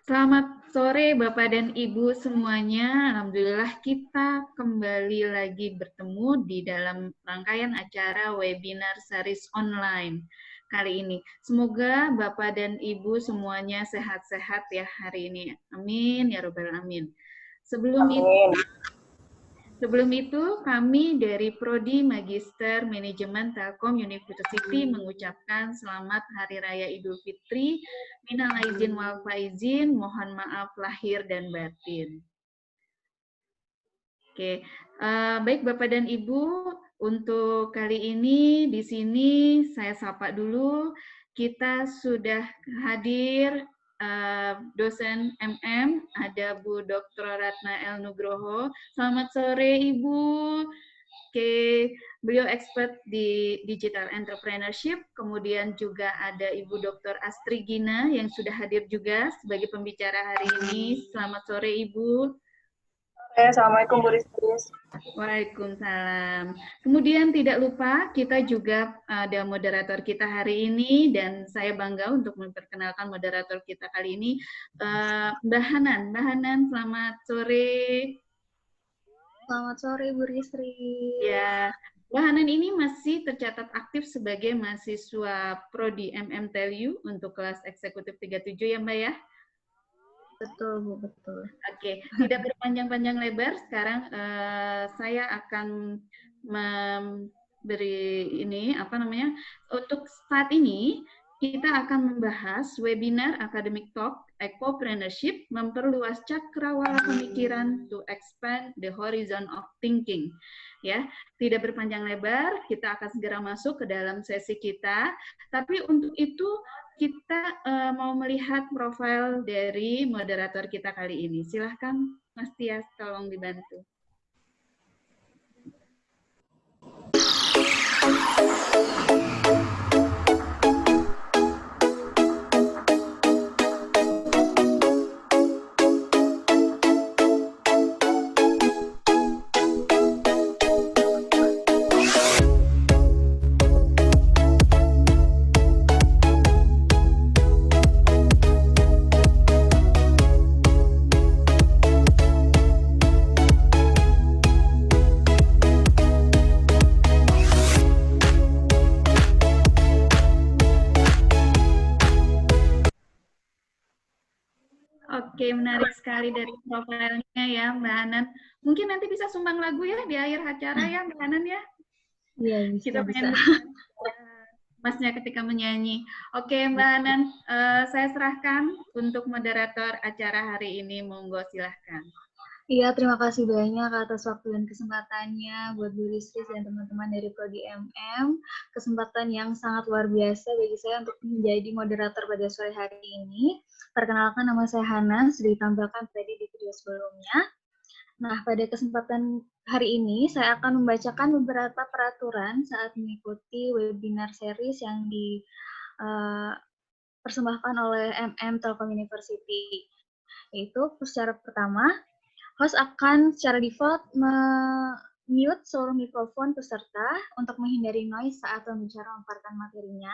Selamat sore Bapak dan Ibu semuanya. Alhamdulillah kita kembali lagi bertemu di dalam rangkaian acara webinar series online kali ini. Semoga Bapak dan Ibu semuanya sehat-sehat ya hari ini. Amin ya Rabbal Alamin. Sebelum itu, kami dari Prodi Magister Manajemen Telkom University mengucapkan selamat Hari Raya Idul Fitri, minal aidin wal faizin, mohon maaf lahir dan batin. Oke, baik Bapak dan Ibu, untuk kali ini di sini saya sapa dulu. Kita sudah hadir dosen MM, ada Bu Dr. Ratna El Nugroho. Selamat sore Ibu. Oke, beliau expert di digital entrepreneurship. Kemudian juga ada Ibu Dr. Astri Gina yang sudah hadir juga sebagai pembicara hari ini. Selamat sore Ibu. Assalamualaikum Bu Rizky. Waalaikumsalam. Kemudian tidak lupa kita juga ada moderator kita hari ini dan saya bangga untuk memperkenalkan moderator kita kali ini, Mbak Hanan. Mbak Hanan, selamat sore. Selamat sore Bu Rizky. Ya, Mbak Hanan ini masih tercatat aktif sebagai mahasiswa Prodi MM untuk kelas eksekutif 37 ya Mbak ya? Betul Bu, betul. Oke, tidak berpanjang-panjang lebar. Sekarang saya akan memberi ini untuk saat ini kita akan membahas webinar Academic Talk Ecopreneurship memperluas cakrawala pemikiran to expand the horizon of thinking. Ya, tidak berpanjang lebar, kita akan segera masuk ke dalam sesi kita. Tapi untuk itu kita mau melihat profil dari moderator kita kali ini. Silahkan Mas Tias, tolong dibantu. Oke, menarik sekali dari profilnya ya Mbak Hanan. Mungkin nanti bisa sumbang lagu ya di akhir acara ya Mbak Hanan ya? Iya, bisa. Kita pengen Masnya ketika menyanyi. Oke Mbak Hanan, saya serahkan untuk moderator acara hari ini. Monggo silahkan. Iya, terima kasih banyak atas waktu dan kesempatannya buat Bu Rizky dan teman-teman dari Prodi MM. Kesempatan yang sangat luar biasa bagi saya untuk menjadi moderator pada sore hari ini. Perkenalkan, nama saya Hana, sudah ditampilkan tadi di video sebelumnya. Nah, pada kesempatan hari ini saya akan membacakan beberapa peraturan saat mengikuti webinar series yang dipersembahkan oleh MM Telkom University. Yaitu secara pertama, host akan secara default mute seluruh mikrofon peserta untuk menghindari noise saat pembicara memaparkan materinya.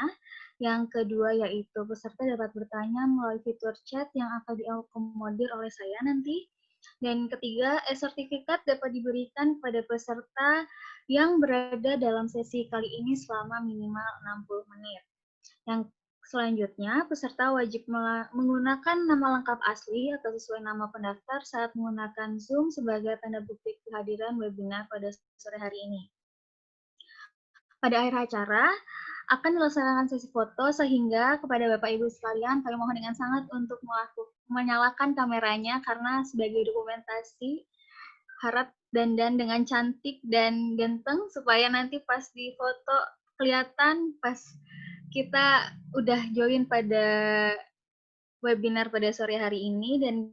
Yang kedua yaitu peserta dapat bertanya melalui fitur chat yang akan diakomodir oleh saya nanti. Dan ketiga, sertifikat dapat diberikan pada peserta yang berada dalam sesi kali ini selama minimal 60 menit. Yang selanjutnya, peserta wajib menggunakan nama lengkap asli atau sesuai nama pendaftar saat menggunakan Zoom sebagai tanda bukti kehadiran webinar pada sore hari ini. Pada akhir acara, akan dilaksanakan sesi foto sehingga kepada Bapak Ibu sekalian kami mohon dengan sangat untuk menyalakan kameranya karena sebagai dokumentasi harap dandan dengan cantik dan ganteng supaya nanti pas di foto kelihatan pas kita udah join pada webinar pada sore hari ini. Dan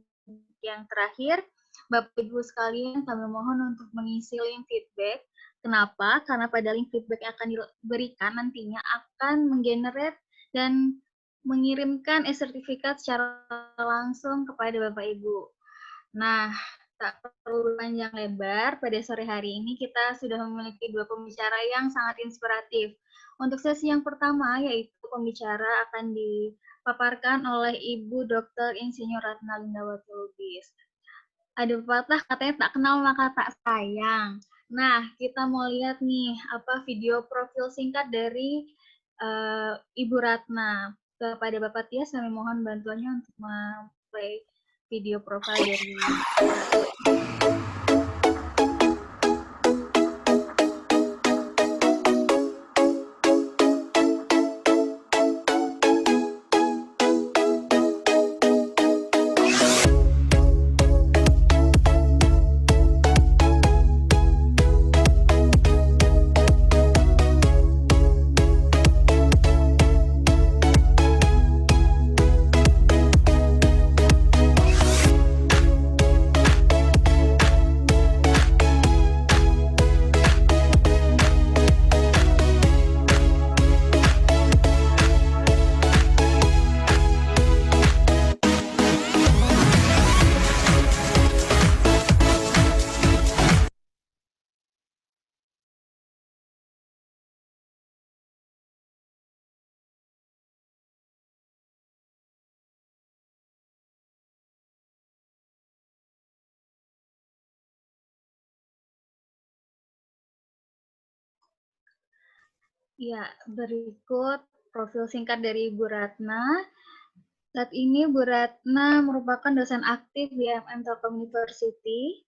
yang terakhir, Bapak Ibu sekalian kami mohon untuk mengisi link feedback. Kenapa? Karena pada link feedback yang akan diberikan nantinya akan menggenerate dan mengirimkan e-sertifikat secara langsung kepada Bapak Ibu. Nah, tak perlu panjang lebar, pada sore hari ini kita sudah memiliki dua pembicara yang sangat inspiratif. Untuk sesi yang pertama, yaitu pembicara akan dipaparkan oleh Ibu Dr. Insinyur Ratna Lindawati Lubis. Ada pepatah katanya tak kenal maka tak sayang. Nah, kita mau lihat nih apa video profil singkat dari Ibu Ratna. Kepada Bapak Tias kami mohon bantuannya untuk play video profil dari Ibu Ratna. Ya, berikut profil singkat dari Ibu Ratna. Saat ini Bu Ratna merupakan dosen aktif di Telkom University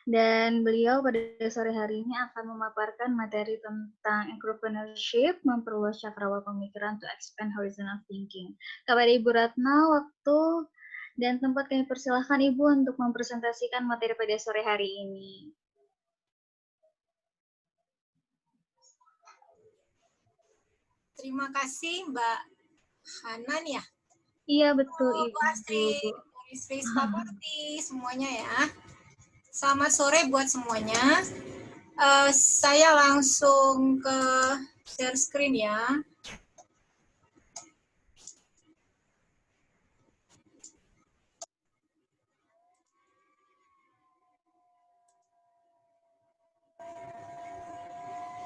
dan beliau pada sore hari ini akan memaparkan materi tentang entrepreneurship, memperluas cakrawala pemikiran to expand horizon of thinking. Kepada Ibu Ratna, waktu dan tempat kami persilahkan Ibu untuk mempresentasikan materi pada sore hari ini. Terima kasih Mbak Hanan ya. Iya betul Ibu. Bu Astrid, Space Property semuanya ya. Selamat sore buat semuanya. Saya langsung ke share screen ya.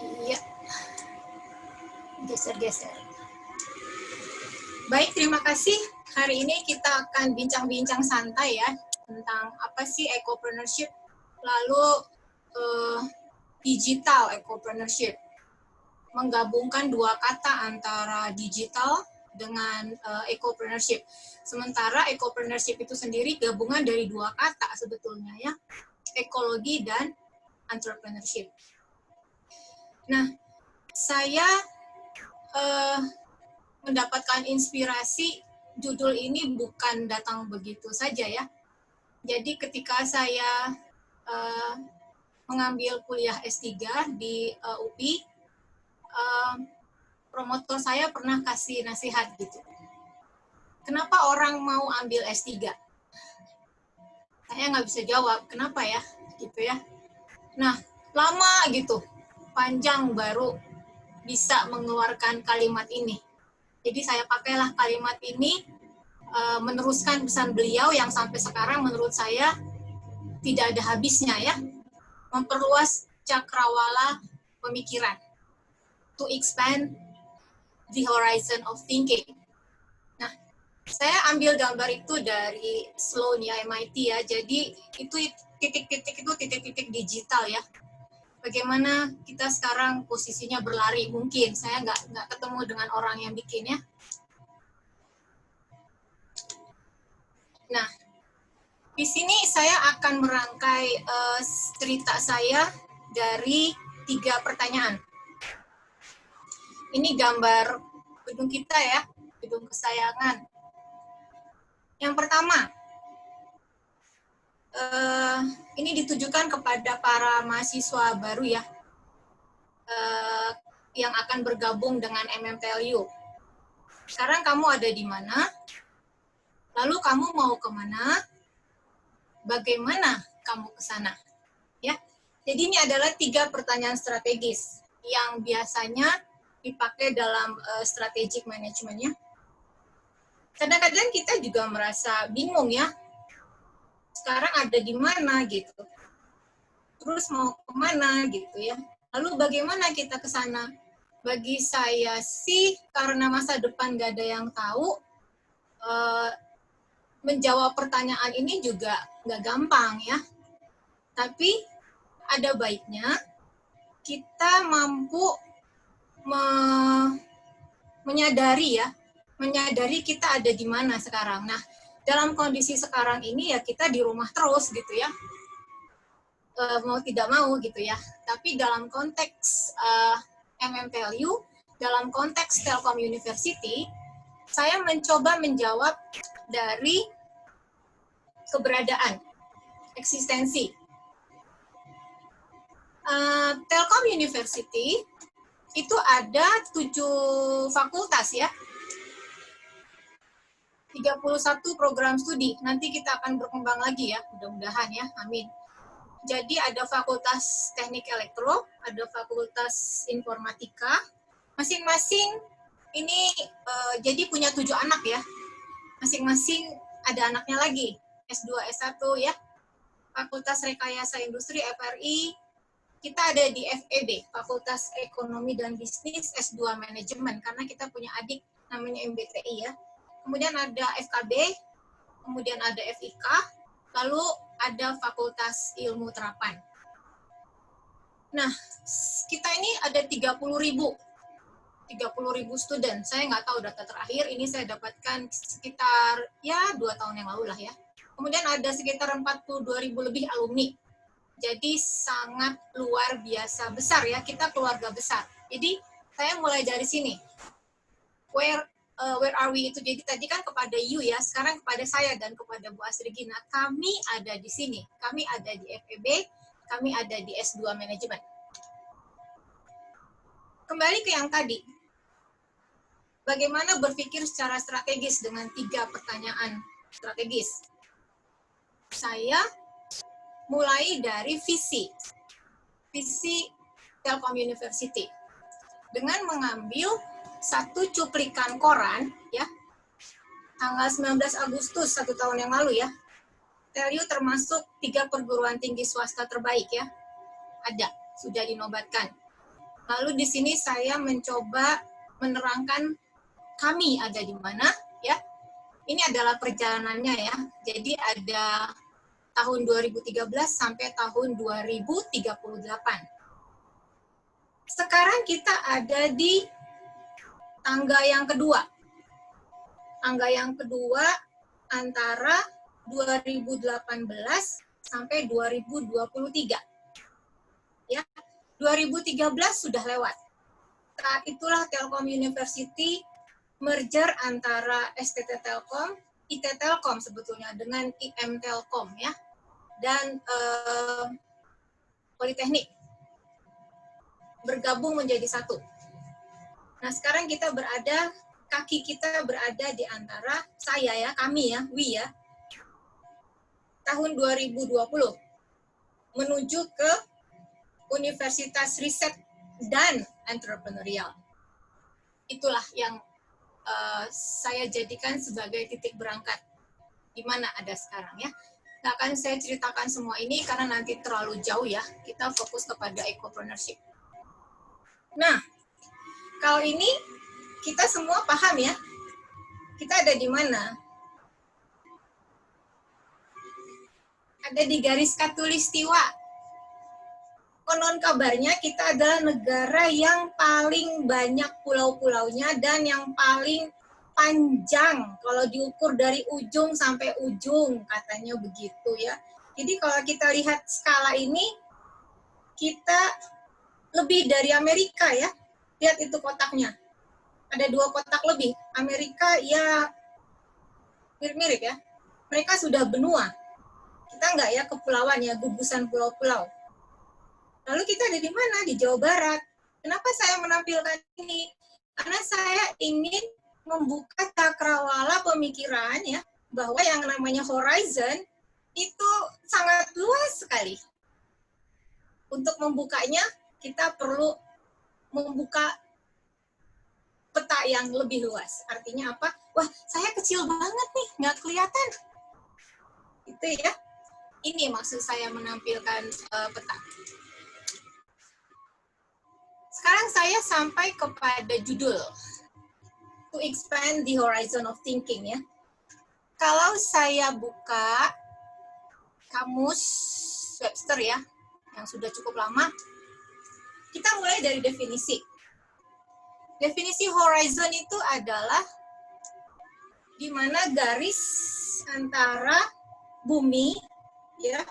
Iya. Geser-geser. Baik, terima kasih. Hari ini kita akan bincang-bincang santai ya tentang apa sih ecopreneurship, lalu digital ecopreneurship. Menggabungkan dua kata antara digital dengan ecopreneurship. Sementara ecopreneurship itu sendiri gabungan dari dua kata sebetulnya ya, ekologi dan entrepreneurship. Nah, saya mendapatkan inspirasi judul ini bukan datang begitu saja ya. Jadi ketika saya mengambil kuliah S3 di UPI, promotor saya pernah kasih nasihat gitu. Kenapa orang mau ambil S3? Saya nggak bisa jawab, kenapa ya? Gitu ya. Nah, lama gitu, panjang baru bisa mengeluarkan kalimat ini. Jadi saya pakailah kalimat ini, meneruskan pesan beliau yang sampai sekarang menurut saya tidak ada habisnya ya. Memperluas cakrawala pemikiran. To expand the horizon of thinking. Nah, saya ambil gambar itu dari Sloan ya, MIT ya. Jadi itu titik-titik itu titik-titik digital ya. Bagaimana kita sekarang posisinya berlari mungkin. Saya nggak ketemu dengan orang yang bikin ya. Nah, di sini saya akan merangkai cerita saya dari 3 pertanyaan. Ini gambar gedung kita ya, gedung kesayangan. Yang pertama, ini ditujukan kepada para mahasiswa baru ya, yang akan bergabung dengan MMTLU. Sekarang kamu ada di mana? Lalu kamu mau kemana? Bagaimana kamu ke sana? Ya, jadi ini adalah 3 pertanyaan strategis yang biasanya dipakai dalam strategic management ya. Kadang-kadang kita juga merasa bingung ya. Sekarang ada di mana gitu. Terus mau kemana gitu ya. Lalu bagaimana kita ke sana? Bagi saya sih karena masa depan gak ada yang tahu, menjawab pertanyaan ini juga nggak gampang ya. Tapi ada baiknya kita mampu menyadari kita ada di mana sekarang. Nah, dalam kondisi sekarang ini ya kita di rumah terus gitu ya, mau tidak mau gitu ya. Tapi dalam konteks Value, dalam konteks Telkom University, saya mencoba menjawab dari keberadaan, eksistensi. Telkom University itu ada 7 fakultas ya, 31 program studi. Nanti kita akan berkembang lagi ya, mudah-mudahan ya, amin. Jadi ada fakultas teknik elektro, ada fakultas informatika, masing-masing ini jadi punya 7 anak ya, masing-masing ada anaknya lagi, S2, S1 ya. Fakultas Rekayasa Industri, FRI, kita ada di FEB, Fakultas Ekonomi dan Bisnis, S2 Manajemen, karena kita punya adik namanya MBTI ya. Kemudian ada FKB, kemudian ada FIK, lalu ada Fakultas Ilmu Terapan. Nah, kita ini ada 30.000 student. Saya nggak tahu data terakhir, ini saya dapatkan sekitar ya 2 tahun yang lalu lah ya. Kemudian ada sekitar 42.000 lebih alumni. Jadi sangat luar biasa besar ya, kita keluarga besar. Jadi saya mulai dari sini. Where are we itu, jadi tadi kan kepada you ya, sekarang kepada saya dan kepada Bu Asri Gina. Kami ada di sini, kami ada di FEB, kami ada di S2 Manajemen. Kembali ke yang tadi, bagaimana berpikir secara strategis dengan 3 pertanyaan strategis. Saya mulai dari visi Telkom University dengan mengambil satu cuplikan koran ya, tanggal 19 Agustus 1 tahun yang lalu ya. Telyu termasuk 3 perguruan tinggi swasta terbaik ya, ada, sudah dinobatkan. Lalu di sini saya mencoba menerangkan kami ada di mana ya. Ini adalah perjalanannya ya. Jadi ada tahun 2013 sampai tahun 2038. Sekarang kita ada di tangga yang kedua. Tangga yang kedua antara 2018 sampai 2023. Ya, 2013 sudah lewat. Saat itulah Telkom University merger antara STT Telkom, IT Telkom sebetulnya dengan IM Telkom ya, dan Politeknik bergabung menjadi satu. Nah sekarang kita berada, kaki kita berada di antara saya ya, kami ya, we ya, tahun 2020 menuju ke Universitas Riset dan Entrepreneurial. Itulah yang saya jadikan sebagai titik berangkat di mana ada sekarang ya. Nggak akan saya ceritakan semua ini karena nanti terlalu jauh ya. Kita fokus kepada ecopreneurship. Nah, kalau ini kita semua paham ya. Kita ada di mana? Ada di garis khatulistiwa. Konon kabarnya kita adalah negara yang paling banyak pulau-pulaunya dan yang paling panjang kalau diukur dari ujung sampai ujung, katanya begitu ya. Jadi kalau kita lihat skala ini, kita lebih dari Amerika ya. Lihat itu kotaknya. Ada 2 kotak lebih. Amerika ya mirip-mirip ya. Mereka sudah benua. Kita enggak ya, kepulauan ya, gugusan pulau-pulau. Lalu kita ada di mana? Di Jawa Barat. Kenapa saya menampilkan ini? Karena saya ingin membuka cakrawala pemikiran ya, bahwa yang namanya horizon itu sangat luas sekali. Untuk membukanya, kita perlu membuka peta yang lebih luas. Artinya apa? Wah, saya kecil banget nih, nggak kelihatan. Itu ya. Ini maksud saya menampilkan peta. Sekarang saya sampai kepada judul. To expand the horizon of thinking ya. kalau saya buka kamus Webster ya, yang sudah cukup lama, kita mulai dari definisi. Definisi horizon itu adalah di mana garis antara bumi, ya,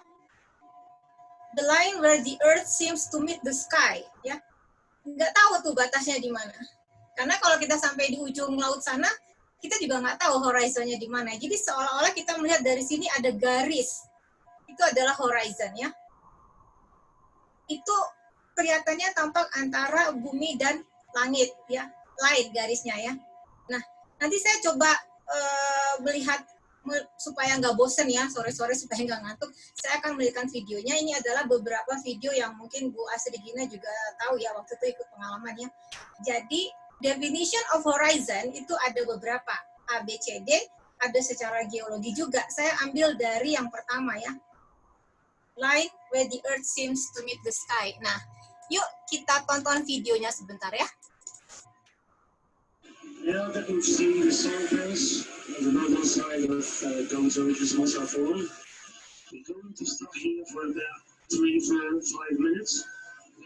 the line where the earth seems to meet the sky, ya. Nggak tahu tuh batasnya di mana. Karena kalau kita sampai di ujung laut sana, kita juga nggak tahu horizonnya di mana. Jadi seolah-olah kita melihat dari sini ada garis. Itu adalah horizon, ya. Itu kelihatannya tampak antara bumi dan langit, ya. Line garisnya, ya. Nah, nanti saya coba melihat supaya nggak bosen ya, sore-sore supaya nggak ngantuk, saya akan melihatkan videonya. Ini adalah beberapa video yang mungkin Bu Asri Gina juga tahu ya, waktu itu ikut pengalamannya. Jadi, definition of horizon itu ada beberapa, A, B, C, D, ada secara geologi juga. Saya ambil dari yang pertama ya, line where the earth seems to meet the sky. Nah, yuk kita tonton videonya sebentar ya. Now that we've seen the samples on the northern side of Dons Oranges Massa Forum, we're going to stop here for about 3, 4, 5 minutes.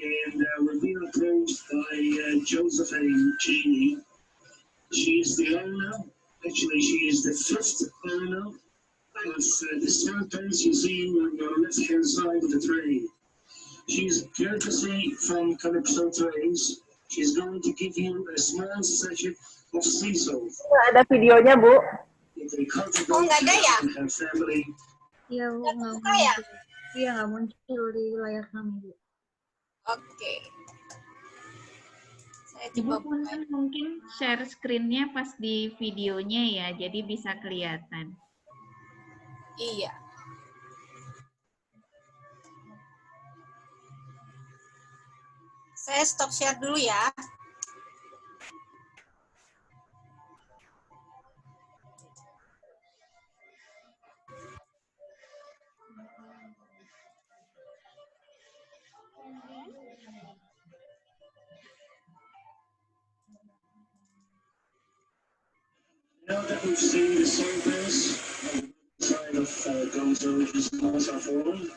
And we're being approached by Josephine Cheney. She is the owner, actually she is the fifth owner of the samples you see on your left-hand side of the train. She's courtesy from Calypso Trains. She's going to give you a small sachet of sea salt. Ada videonya, Bu. Oh, nggak ada ya? Iya, Bu, nggak buka ya? muncul. Iya, nggak muncul di layar kami, Bu. Oke. Saya Ibu coba buka. mungkin share screen-nya pas di videonya ya, jadi bisa kelihatan. Iya. Saya stop share dulu ya. Now that we've seen the samples on the side of Dons Oranges Massa Forum,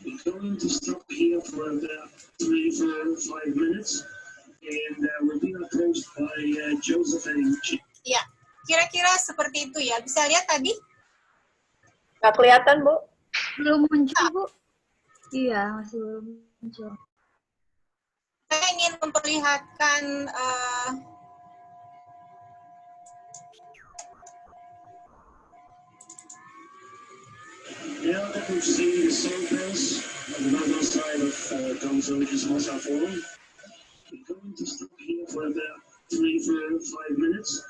we're going to stop here for about 3, 4, 5 minutes. And we're being approached by Josephine. Iya. Kira-kira seperti itu ya. Bisa lihat tadi? Nggak kelihatan, Bu. Belum muncul, Bu. Iya, masih belum muncul. Saya ingin memperlihatkan Now that we've seen the samples on the northern side of Dons Oranges Massa Forum, we're going to stop here for about 3, 4, 5 minutes.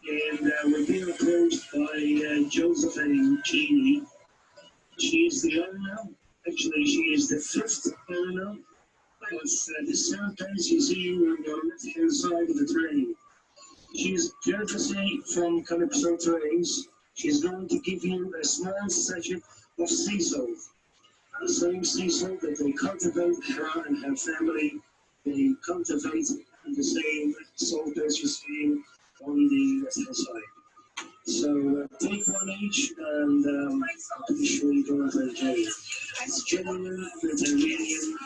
And we're being approached by Josephine Cheney. She is the owner, actually she is the fifth owner of the samples you see on your left-hand side of the train. She's courtesy from Calypso Trains. She's going to give you a small sachet of sea salt. The same sea salt that they cultivate, her and her family, they cultivate the same salt as you see on the left-hand side. So take one each, and I'm pretty sure you're going to enjoy it. It's genuine Mediterranean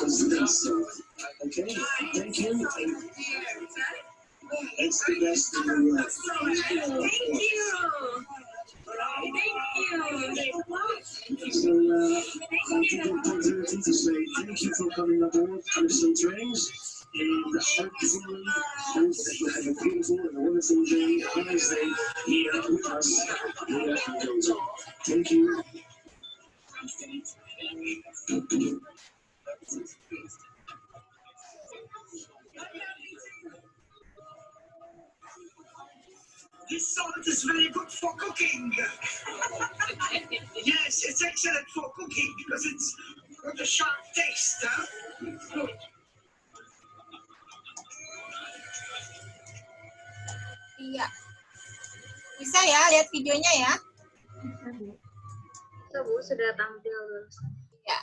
sea salt. Okay, thank you. It's the best in the world. Thank you. So I take the opportunity to say thank you for coming aboard Calypso Trains, and hopefully hope that you have a beautiful and wonderful day, Wednesday, here with us here at Dozo. Thank you. This salt is very good for cooking. Yes, it's excellent for cooking because it's got a sharp taste. Huh? Good. Iya. Bisa ya lihat videonya ya? Bisa, Bu, sudah tampil. Ya.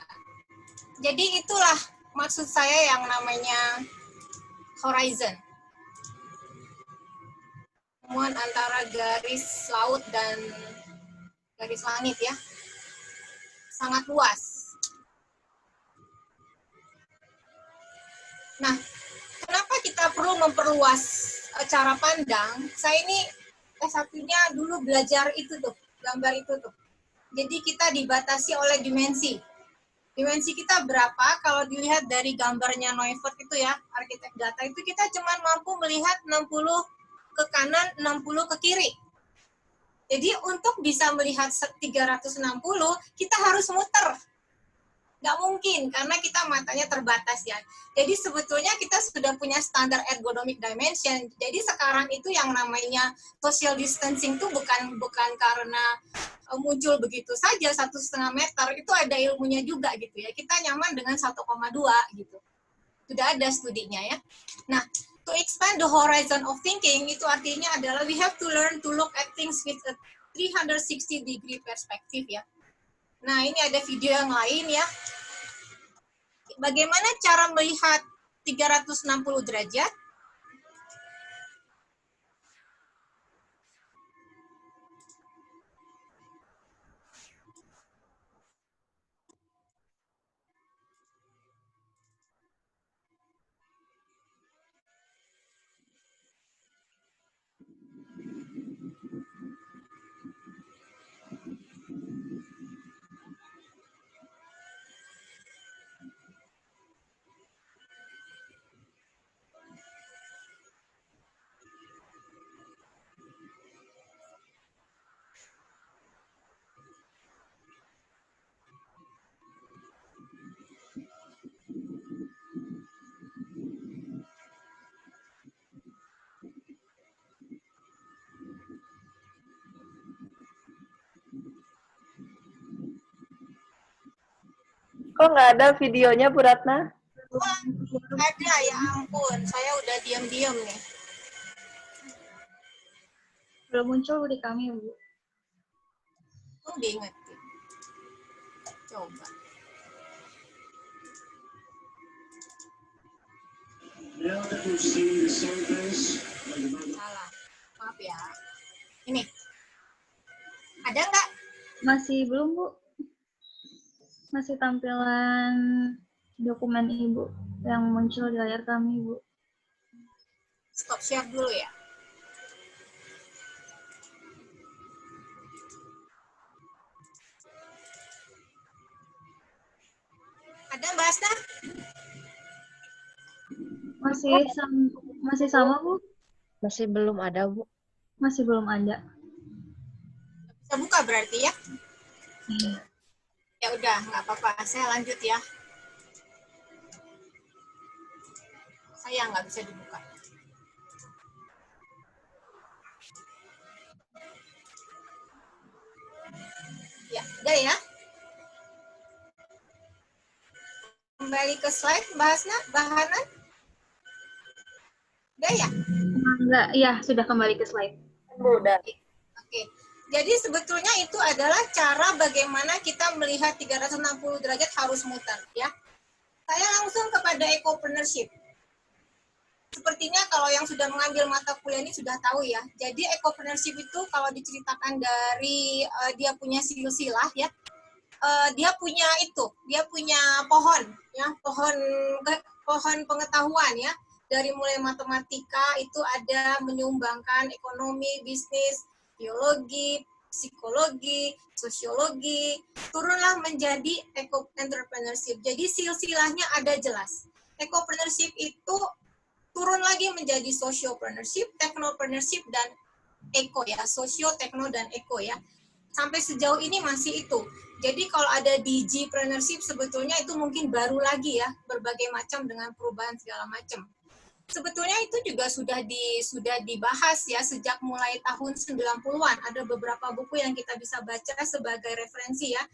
Jadi itulah maksud saya yang namanya horizon. pertemuan antara garis laut dan garis langit ya. Sangat luas. Nah, kenapa kita perlu memperluas cara pandang? Saya ini S1-nya dulu belajar itu tuh, gambar itu tuh. Jadi kita dibatasi oleh dimensi. Dimensi kita berapa? Kalau dilihat dari gambarnya Neuvert itu ya, arsitek data itu kita cuma mampu melihat 60 ke kanan, 60 ke kiri. Jadi untuk bisa melihat 360, kita harus muter. Nggak mungkin, karena kita matanya terbatas ya. Jadi sebetulnya kita sudah punya standar ergonomic dimension. Jadi sekarang itu yang namanya social distancing itu bukan karena muncul begitu saja 1,5 meter, itu ada ilmunya juga gitu ya. Kita nyaman dengan 1,2 gitu. Sudah ada studinya ya. Nah, to expand the horizon of thinking itu artinya adalah we have to learn to look at things with a 360 degree perspective ya. Nah, ini ada video yang lain ya. Bagaimana cara melihat 360 derajat? Kok nggak ada videonya, Bu Ratna? Wah, ada ya ampun, saya udah diam-diam nih. Belum muncul di kami, Bu. Diingetin. Coba. Now that we've seen the surface of the Salah. Maaf ya. Ini. Ada nggak? Masih belum, Bu. Masih tampilan dokumen Ibu yang muncul di layar kami, Bu. Stop share dulu ya. Ada Mbak Asna? Masih sama, Bu? Masih belum ada, Bu. Masih belum ada. Bisa buka berarti ya? Ya udah, nggak apa-apa. Saya lanjut ya. Saya nggak bisa dibuka. Ya, udah ya. Kembali ke slide, Mbak Hasna, Mbak Hanan. Udah ya? Enggak, ya sudah kembali ke slide. Bu, udah. Oke. Jadi sebetulnya itu adalah cara bagaimana kita melihat 360 derajat harus muter, ya. Saya langsung kepada ecopreneurship. Sepertinya kalau yang sudah mengambil mata kuliah ini sudah tahu ya. Jadi ecopreneurship itu kalau diceritakan dari dia punya silsilah ya. Dia punya pohon ya, pohon pengetahuan ya. Dari mulai matematika itu ada menyumbangkan ekonomi, bisnis, biologi, psikologi, sosiologi, turunlah menjadi eco-entrepreneurship. Jadi silsilahnya ada jelas. Ecopreneurship itu turun lagi menjadi sociopreneurship, technopreneurship, dan eco ya, sosio, tekno, dan eco ya. Sampai sejauh ini masih itu. Jadi kalau ada digipreneurship sebetulnya itu mungkin baru lagi ya, berbagai macam dengan perubahan segala macam. Sebetulnya itu juga sudah dibahas ya sejak mulai tahun 90-an. Ada beberapa buku yang kita bisa baca sebagai referensi ya.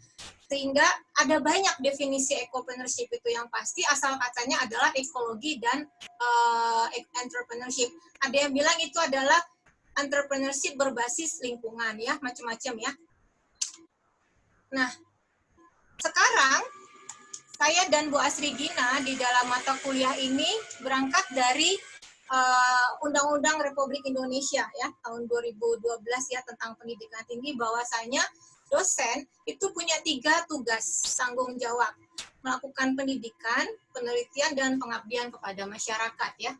Sehingga ada banyak definisi ecopreneurship itu yang pasti asal katanya adalah ekologi dan entrepreneurship. Ada yang bilang itu adalah entrepreneurship berbasis lingkungan ya, macam-macam ya. Nah, sekarang saya dan Bu Asri Gina di dalam mata kuliah ini berangkat dari Undang-Undang Republik Indonesia ya tahun 2012 ya tentang pendidikan tinggi, bahwasanya dosen itu punya 3 tugas tanggung jawab: melakukan pendidikan, penelitian, dan pengabdian kepada masyarakat ya.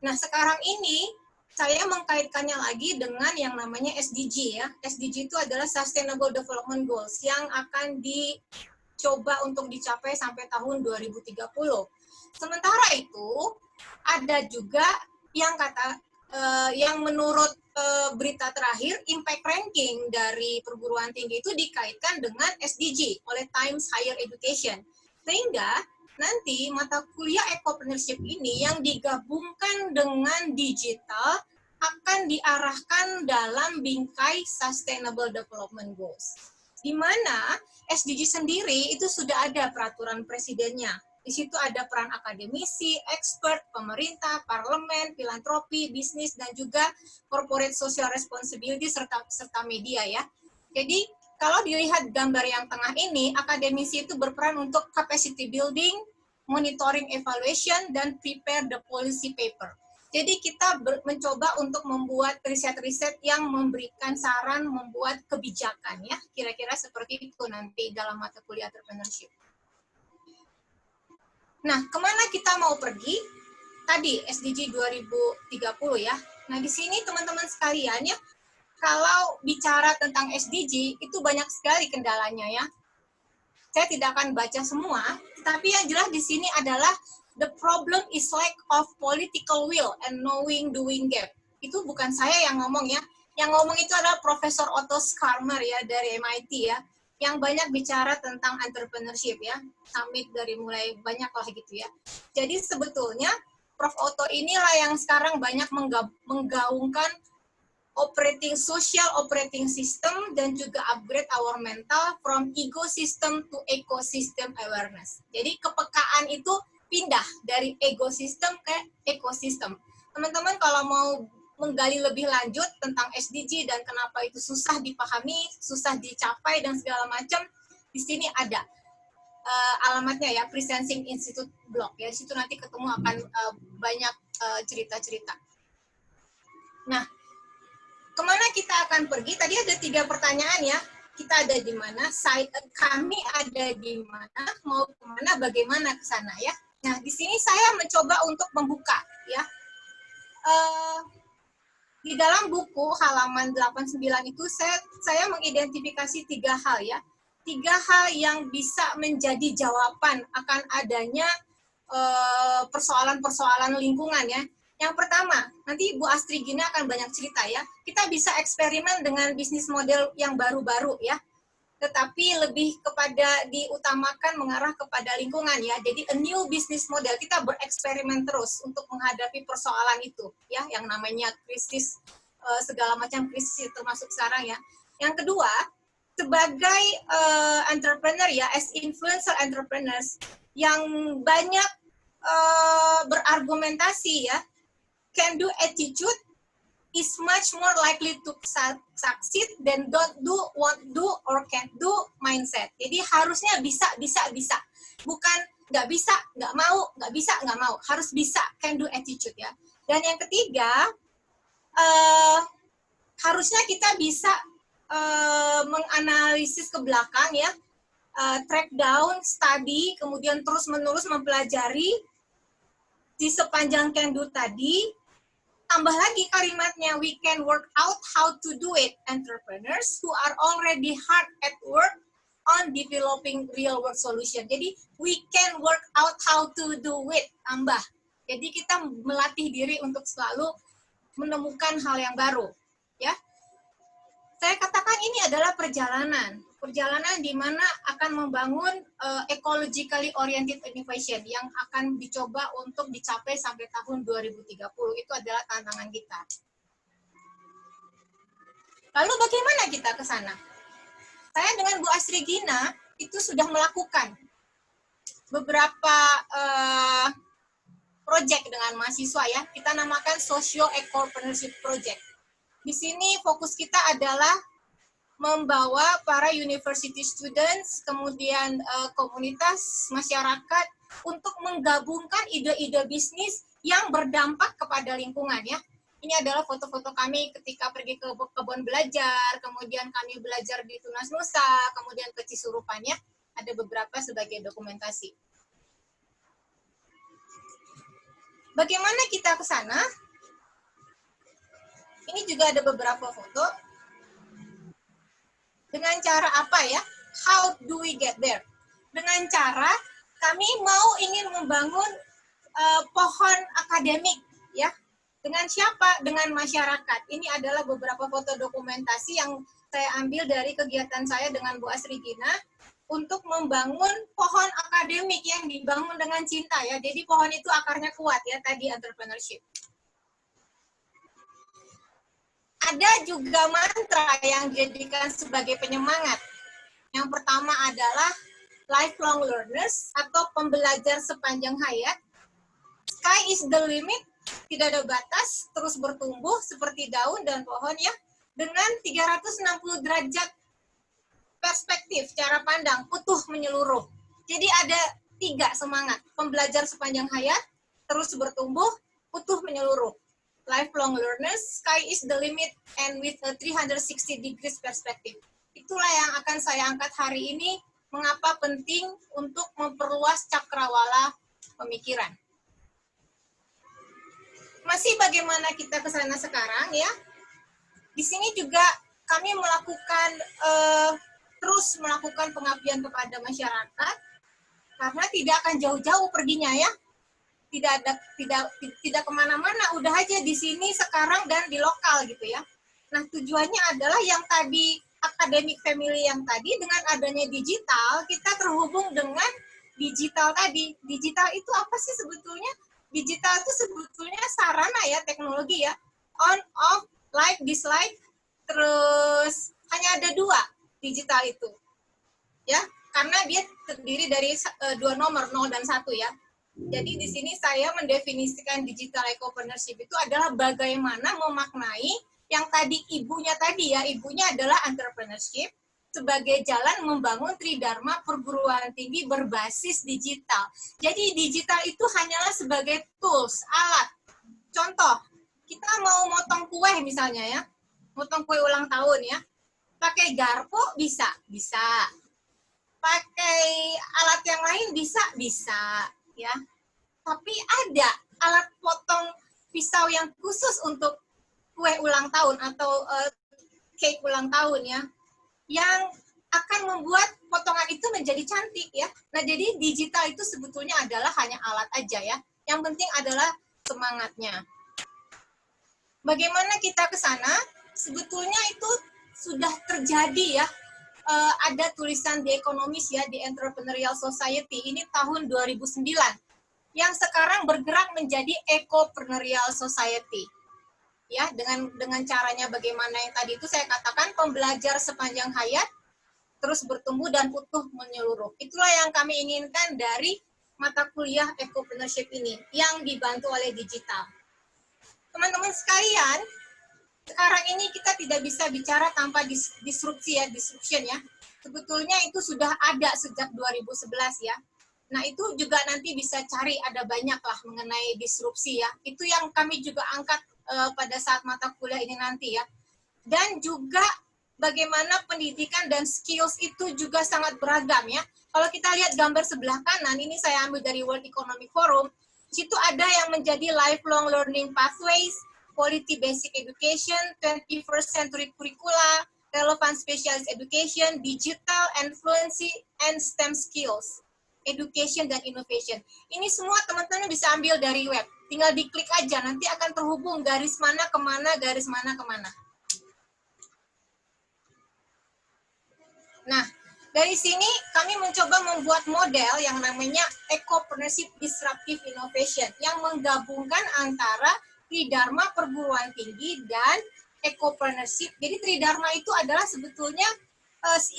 Nah, sekarang ini saya mengkaitkannya lagi dengan yang namanya SDG ya. SDG itu adalah Sustainable Development Goals yang akan dicoba untuk dicapai sampai tahun 2030. Sementara itu ada juga yang yang menurut berita terakhir, impact ranking dari perguruan tinggi itu dikaitkan dengan SDG oleh Times Higher Education. Sehingga nanti mata kuliah entrepreneurship ini yang digabungkan dengan digital akan diarahkan dalam bingkai Sustainable Development Goals. Di mana SDG sendiri itu sudah ada peraturan presidennya. Di situ ada peran akademisi, expert, pemerintah, parlemen, filantropi, bisnis, dan juga corporate social responsibility serta media ya. Jadi kalau dilihat gambar yang tengah ini, akademisi itu berperan untuk capacity building, monitoring evaluation, dan prepare the policy paper. Jadi kita mencoba untuk membuat riset-riset yang memberikan saran membuat kebijakan ya. Kira-kira seperti itu nanti dalam mata kuliah entrepreneurship. Nah, kemana kita mau pergi? Tadi SDG 2030 ya. Nah, di sini teman-teman sekalian ya, kalau bicara tentang SDG, itu banyak sekali kendalanya ya. Saya tidak akan baca semua, tapi yang jelas di sini adalah the problem is lack of political will and knowing doing gap. Itu bukan saya yang ngomong ya. Yang ngomong itu adalah Profesor Otto Scharmer ya dari MIT ya, yang banyak bicara tentang entrepreneurship ya, summit dari mulai banyak lah gitu ya. Jadi sebetulnya Prof. Otto inilah yang sekarang banyak menggaungkan social operating system dan juga upgrade our mental from ecosystem to ecosystem awareness. Jadi kepekaan itu pindah dari ekosistem ke ekosistem. Teman-teman kalau mau menggali lebih lanjut tentang SDG dan kenapa itu susah dipahami, susah dicapai dan segala macam, di sini ada alamatnya ya, Presencing Institute blog ya. Di situ nanti ketemu akan banyak cerita-cerita. Nah, kemana kita akan pergi? Tadi ada 3 pertanyaan ya. Kita ada di mana? Kami ada di mana? Mau kemana? Bagaimana ke sana ya? Nah, di sini saya mencoba untuk membuka ya. Di dalam buku halaman 89 itu saya mengidentifikasi 3 hal ya. 3 hal yang bisa menjadi jawaban akan adanya persoalan-persoalan lingkungan ya. Yang pertama, nanti Bu Astri Gina akan banyak cerita ya. Kita bisa eksperimen dengan bisnis model yang baru-baru ya. Tetapi lebih kepada diutamakan mengarah kepada lingkungan ya. Jadi a new business model, kita bereksperimen terus untuk menghadapi persoalan itu ya, yang namanya krisis, segala macam krisis termasuk sekarang ya. Yang kedua, sebagai entrepreneur ya, as influencer entrepreneurs yang banyak berargumentasi ya, can do attitude is much more likely to succeed than don't do, won't do, or can't do mindset. Jadi harusnya bisa. Bukan nggak bisa, nggak mau, nggak bisa, nggak mau. Harus bisa, can do attitude ya. Dan yang ketiga, harusnya kita bisa menganalisis ke belakang ya, track down, study, kemudian terus-menerus mempelajari di sepanjang can do tadi. Tambah lagi kalimatnya, we can work out how to do it. Entrepreneurs who are already hard at work on developing real world solution. Jadi, we can work out how to do it. Tambah. Jadi, kita melatih diri untuk selalu menemukan hal yang baru. Ya, saya katakan ini adalah perjalanan di mana akan membangun ecologically oriented innovation yang akan dicoba untuk dicapai sampai tahun 2030. Itu adalah tantangan kita. Lalu bagaimana kita ke sana? Saya dengan Bu Astri Gina itu sudah melakukan beberapa project dengan mahasiswa ya. Kita namakan Socio Entrepreneurship Project. Di sini fokus kita adalah membawa para university students, kemudian komunitas masyarakat untuk menggabungkan ide-ide bisnis yang berdampak kepada lingkungan ya. Ini adalah foto-foto kami ketika pergi ke kebun belajar, kemudian kami belajar di Tunas Nusa, kemudian ke Cisurupan ya. Ada beberapa sebagai dokumentasi. Bagaimana kita ke sana? Ini juga ada beberapa foto. Dengan cara apa ya? How do we get there? Dengan cara kami ingin membangun pohon akademik ya. Dengan siapa? Dengan masyarakat. Ini adalah beberapa foto dokumentasi yang saya ambil dari kegiatan saya dengan Bu Asri Gina untuk membangun pohon akademik yang dibangun dengan cinta ya. Jadi pohon itu akarnya kuat ya, tadi entrepreneurship. Ada juga mantra yang dijadikan sebagai penyemangat. Yang pertama adalah lifelong learners atau pembelajar sepanjang hayat. Sky is the limit, tidak ada batas, terus bertumbuh seperti daun dan pohon ya, dengan 360 derajat perspektif, cara pandang, utuh menyeluruh. Jadi ada 3 semangat, pembelajar sepanjang hayat, terus bertumbuh, utuh menyeluruh. Lifelong learners, sky is the limit, and with a 360 degrees perspective. Itulah yang akan saya angkat hari ini, mengapa penting untuk memperluas cakrawala pemikiran. Masih bagaimana kita ke sana sekarang ya? Di sini juga kami terus melakukan pengabdian kepada masyarakat, karena tidak akan jauh-jauh perginya ya. Tidak kemana-mana, udah aja di sini sekarang dan di lokal gitu ya. Nah tujuannya adalah yang tadi academic family yang tadi, dengan adanya digital kita terhubung dengan digital tadi. Digital itu apa sih sebetulnya? Digital itu sebetulnya sarana ya, teknologi ya, on, off, like, dislike, terus hanya ada 2 digital itu ya, karena dia terdiri dari 2 nomor, 0 dan 1 ya. Jadi di sini saya mendefinisikan digital ecopreneurship itu adalah bagaimana memaknai yang tadi ibunya adalah entrepreneurship sebagai jalan membangun tridharma perguruan tinggi berbasis digital. Jadi digital itu hanyalah sebagai tools, alat. Contoh, kita mau motong kue misalnya ya, motong kue ulang tahun ya, pakai garpu bisa. Pakai alat yang lain bisa ya. Tapi ada alat potong pisau yang khusus untuk kue ulang tahun atau cake ulang tahun ya, yang akan membuat potongan itu menjadi cantik ya. Nah, jadi digital itu sebetulnya adalah hanya alat aja ya. Yang penting adalah semangatnya. Bagaimana kita ke sana? Sebetulnya itu sudah terjadi ya. Ada tulisan The Economist ya, The Entrepreneurial Society, ini tahun 2009. Yang sekarang bergerak menjadi Ecopreneurial Society. Ya, dengan caranya bagaimana yang tadi itu saya katakan, pembelajar sepanjang hayat, terus bertumbuh dan utuh menyeluruh. Itulah yang kami inginkan dari mata kuliah Ecopreneurship ini, yang dibantu oleh digital. Teman-teman sekalian, sekarang ini kita tidak bisa bicara tanpa disruption ya. Sebetulnya itu sudah ada sejak 2011 ya. Nah itu juga nanti bisa cari, ada banyak lah mengenai disrupsi ya. Itu yang kami juga angkat pada saat mata kuliah ini nanti ya. Dan juga bagaimana pendidikan dan skills itu juga sangat beragam ya. Kalau kita lihat gambar sebelah kanan, ini saya ambil dari World Economic Forum, situ ada yang menjadi lifelong learning pathways, quality basic education, 21st century curricula, relevant specialist education, digital and fluency, and STEM skills, education dan innovation. Ini semua teman-teman bisa ambil dari web. Tinggal diklik aja, nanti akan terhubung garis mana kemana, garis mana kemana. Nah, dari sini kami mencoba membuat model yang namanya Ecopreneurship Disruptive Innovation, yang menggabungkan antara tridharma perguruan tinggi dan ecopreneurship. Jadi tridharma itu adalah sebetulnya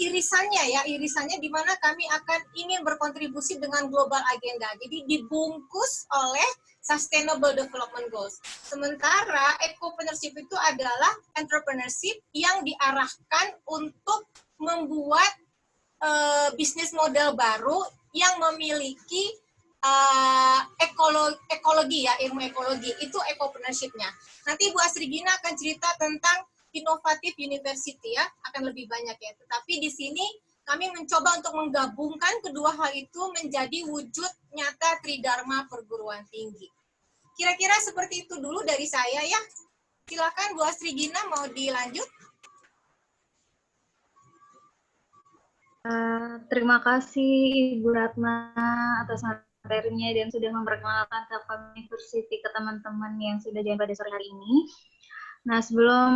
irisannya ya, irisannya di mana kami akan ingin berkontribusi dengan global agenda. Jadi dibungkus oleh Sustainable Development Goals. Sementara ecopreneurship itu adalah entrepreneurship yang diarahkan untuk membuat bisnis model baru yang memiliki ekologi ya, ilmu ekologi. Itu ecopreneurship-nya. Nanti Bu Astri Gina akan cerita tentang inovatif university ya, akan lebih banyak ya. Tetapi di sini kami mencoba untuk menggabungkan kedua hal itu menjadi wujud nyata Tridharma perguruan tinggi. Kira-kira seperti itu dulu dari saya ya. Silakan Bu Astri Gina, mau dilanjut? Terima kasih Ibu Ratna atas materinya dan sudah memperkenalkan Telkom University ke teman-teman yang sudah join pada sore hari ini. Nah, sebelum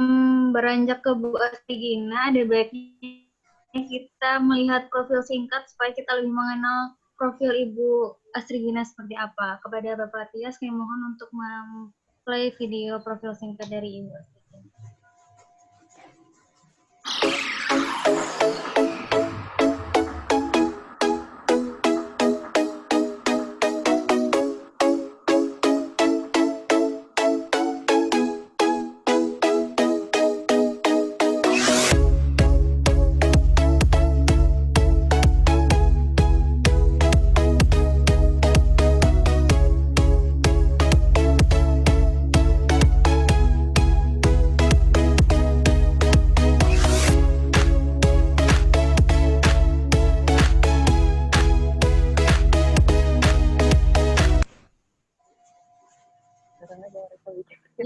beranjak ke Bu Astri Gina, ada baiknya kita melihat profil singkat supaya kita lebih mengenal profil Ibu Astri Gina seperti apa. Kepada Bapak Tias, kami mohon untuk play video profil singkat dari Ibu Astri Gina.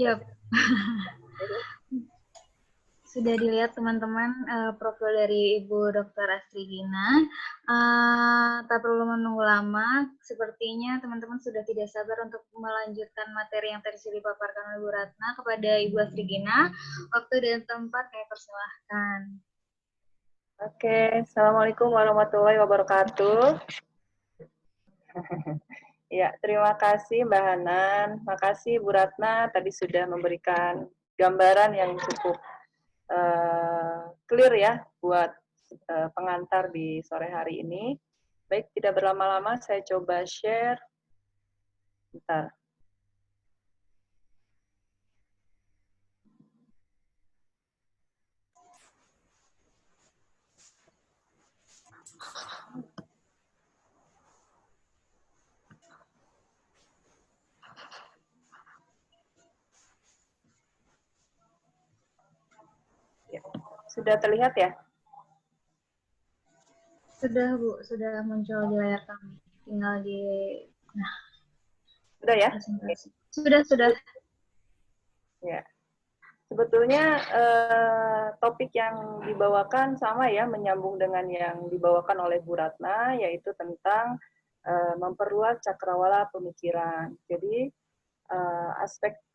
Yap. Sudah dilihat teman-teman profil dari Ibu Dr. Astri Gina. Tak perlu menunggu lama, sepertinya teman-teman sudah tidak sabar untuk melanjutkan materi yang tadi sudah dipaparkan oleh Bu Ratna. Kepada Ibu Astri Gina, waktu dan tempat kami persilahkan. Oke, Assalamualaikum warahmatullahi wabarakatuh. Ya, terima kasih Mbak Hanan. Makasih Bu Ratna tadi sudah memberikan gambaran yang cukup clear ya buat pengantar di sore hari ini. Baik, tidak berlama-lama saya coba share. Bentar. Sudah terlihat ya? Sudah Bu, sudah muncul di layar kami. Tinggal di, nah. Sudah ya? Presentasi. Sudah. Ya. Sebetulnya topik yang dibawakan sama ya, menyambung dengan yang dibawakan oleh Bu Ratna, yaitu tentang memperluas cakrawala pemikiran. Jadi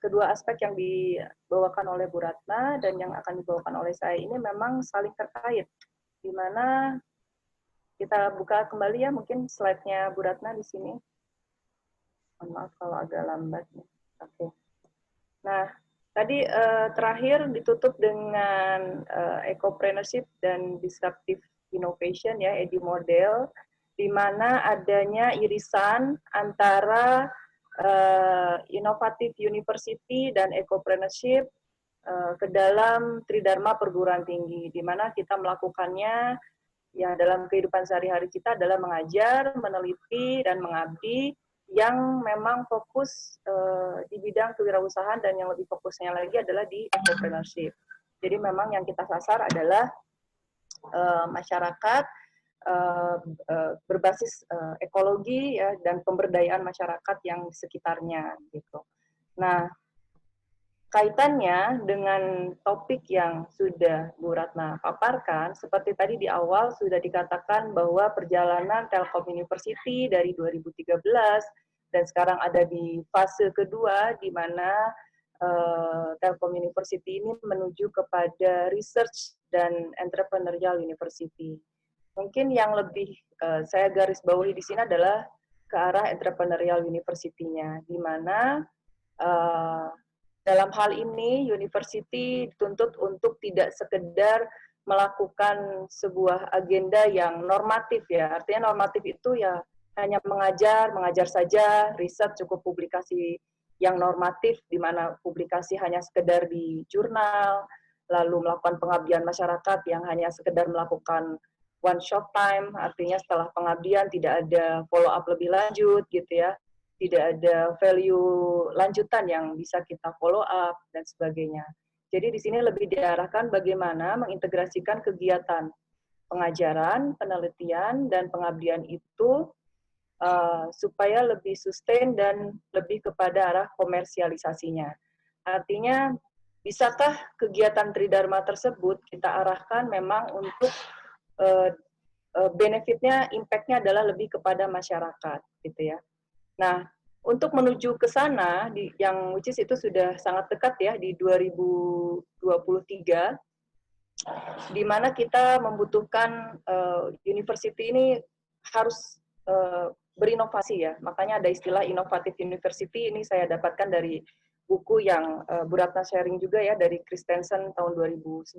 kedua aspek yang dibawakan oleh Bu Ratna dan yang akan dibawakan oleh saya ini memang saling terkait. Di mana kita buka kembali ya, mungkin slide-nya Bu Ratna di sini. Mohon maaf kalau agak lambat. Oke. Nah, tadi terakhir ditutup dengan ecopreneurship dan disruptive innovation ya, EDI model, di mana adanya irisan antara inovatif university dan ecopreneurship ke dalam Tridharma perguruan tinggi, di mana kita melakukannya ya dalam kehidupan sehari-hari kita adalah mengajar, meneliti, dan mengabdi yang memang fokus di bidang kewirausahaan dan yang lebih fokusnya lagi adalah di entrepreneurship. Jadi memang yang kita sasar adalah masyarakat berbasis ekologi ya, dan pemberdayaan masyarakat yang sekitarnya gitu. Nah, kaitannya dengan topik yang sudah Bu Ratna paparkan, seperti tadi di awal sudah dikatakan bahwa perjalanan Telkom University dari 2013 dan sekarang ada di fase kedua di mana Telkom University ini menuju kepada research dan entrepreneurial university. Mungkin yang lebih saya garis bawahi di sini adalah ke arah entrepreneurial university-nya, di mana dalam hal ini university dituntut untuk tidak sekedar melakukan sebuah agenda yang normatif ya. Artinya normatif itu ya hanya mengajar saja, riset cukup publikasi yang normatif, di mana publikasi hanya sekedar di jurnal, lalu melakukan pengabdian masyarakat yang hanya sekedar melakukan one shot time, artinya setelah pengabdian tidak ada follow up lebih lanjut gitu ya, tidak ada value lanjutan yang bisa kita follow up dan sebagainya. Jadi di sini lebih diarahkan bagaimana mengintegrasikan kegiatan pengajaran, penelitian, dan pengabdian itu supaya lebih sustain dan lebih kepada arah komersialisasinya. Artinya, bisakah kegiatan Tridharma tersebut kita arahkan memang untuk benefitnya, impact-nya adalah lebih kepada masyarakat, gitu ya. Nah, untuk menuju ke sana, yang which is itu sudah sangat dekat ya, di 2023, di mana kita membutuhkan university ini harus berinovasi ya. Makanya ada istilah inovatif university, ini saya dapatkan dari buku yang Bu Ratna sharing juga ya, dari Christensen tahun 2011,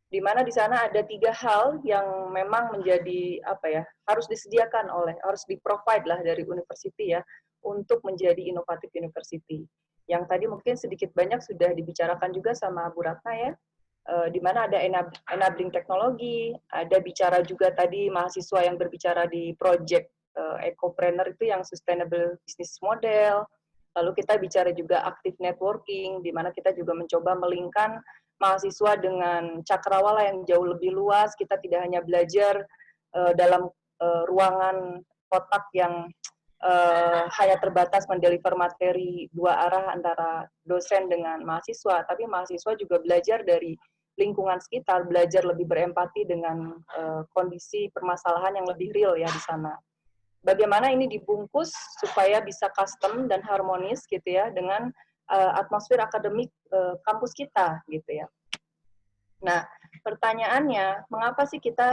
di mana di sana ada 3 hal yang memang menjadi harus disediakan harus di-provide lah dari university ya, untuk menjadi inovatif university. Yang tadi mungkin sedikit banyak sudah dibicarakan juga sama Bu Ratna ya, di mana ada enabling teknologi, ada bicara juga tadi mahasiswa yang berbicara di project Ecopreneur itu yang sustainable business model, lalu kita bicara juga active networking, di mana kita juga mencoba melingkan mahasiswa dengan cakrawala yang jauh lebih luas, kita tidak hanya belajar dalam ruangan kotak yang hanya terbatas mendeliver materi 2 arah antara dosen dengan mahasiswa, tapi mahasiswa juga belajar dari lingkungan sekitar, belajar lebih berempati dengan kondisi permasalahan yang lebih real ya di sana. Bagaimana ini dibungkus supaya bisa custom dan harmonis gitu ya dengan atmosfer akademik kampus kita gitu ya. Nah, pertanyaannya, mengapa sih kita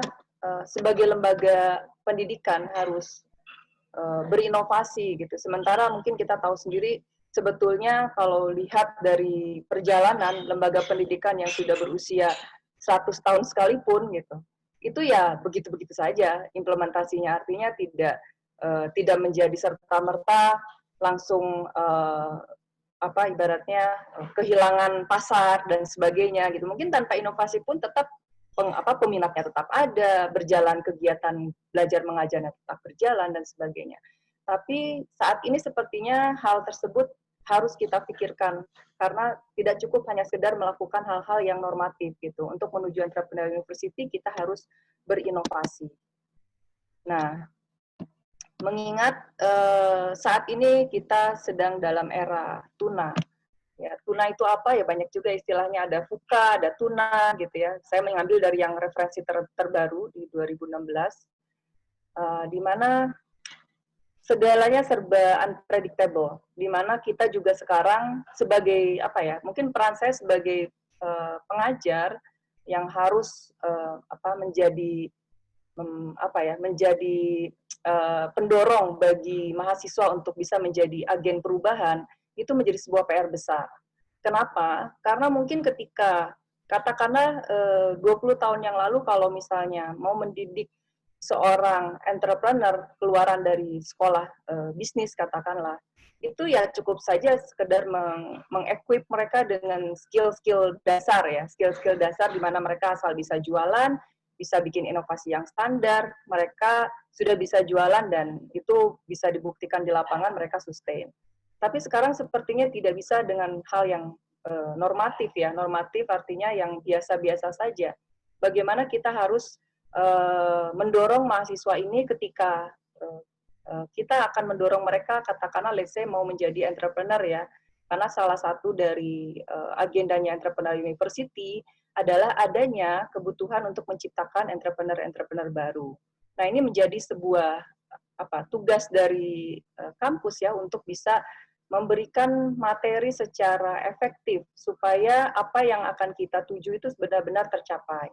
sebagai lembaga pendidikan harus berinovasi gitu. Sementara mungkin kita tahu sendiri sebetulnya kalau lihat dari perjalanan lembaga pendidikan yang sudah berusia 100 tahun sekalipun gitu, itu ya begitu-begitu saja implementasinya, artinya tidak menjadi serta-merta langsung ibaratnya kehilangan pasar dan sebagainya gitu. Mungkin tanpa inovasi pun tetap peminatnya tetap ada, berjalan kegiatan belajar mengajarnya tetap berjalan dan sebagainya. Tapi saat ini sepertinya hal tersebut harus kita pikirkan karena tidak cukup hanya sekedar melakukan hal-hal yang normatif gitu. Untuk menuju entrepreneur university kita harus berinovasi. Nah, mengingat saat ini kita sedang dalam era tuna. Ya, tuna itu apa ya, banyak juga istilahnya, ada VUCA, ada tuna gitu ya. Saya mengambil dari yang referensi terbaru di 2016, di mana segalanya serba unpredictable, di mana kita juga sekarang sebagai mungkin peran saya sebagai pengajar yang harus menjadi pendorong bagi mahasiswa untuk bisa menjadi agen perubahan, itu menjadi sebuah PR besar. Kenapa? Karena mungkin ketika, katakanlah 20 tahun yang lalu kalau misalnya mau mendidik seorang entrepreneur keluaran dari sekolah bisnis katakanlah, itu ya cukup saja sekedar mengequip mereka dengan skill-skill dasar ya, skill-skill dasar di mana mereka asal bisa jualan, bisa bikin inovasi yang standar, mereka sudah bisa jualan dan itu bisa dibuktikan di lapangan mereka sustain. Tapi sekarang sepertinya tidak bisa dengan hal yang normatif ya. Normatif artinya yang biasa-biasa saja. Bagaimana kita harus mendorong mahasiswa ini ketika kita akan mendorong mereka, katakanlah let's say mau menjadi entrepreneur ya. Karena salah satu dari agendanya Entrepreneur University adalah adanya kebutuhan untuk menciptakan entrepreneur-entrepreneur baru. Nah, ini menjadi sebuah tugas dari kampus ya untuk bisa memberikan materi secara efektif supaya apa yang akan kita tuju itu benar-benar tercapai.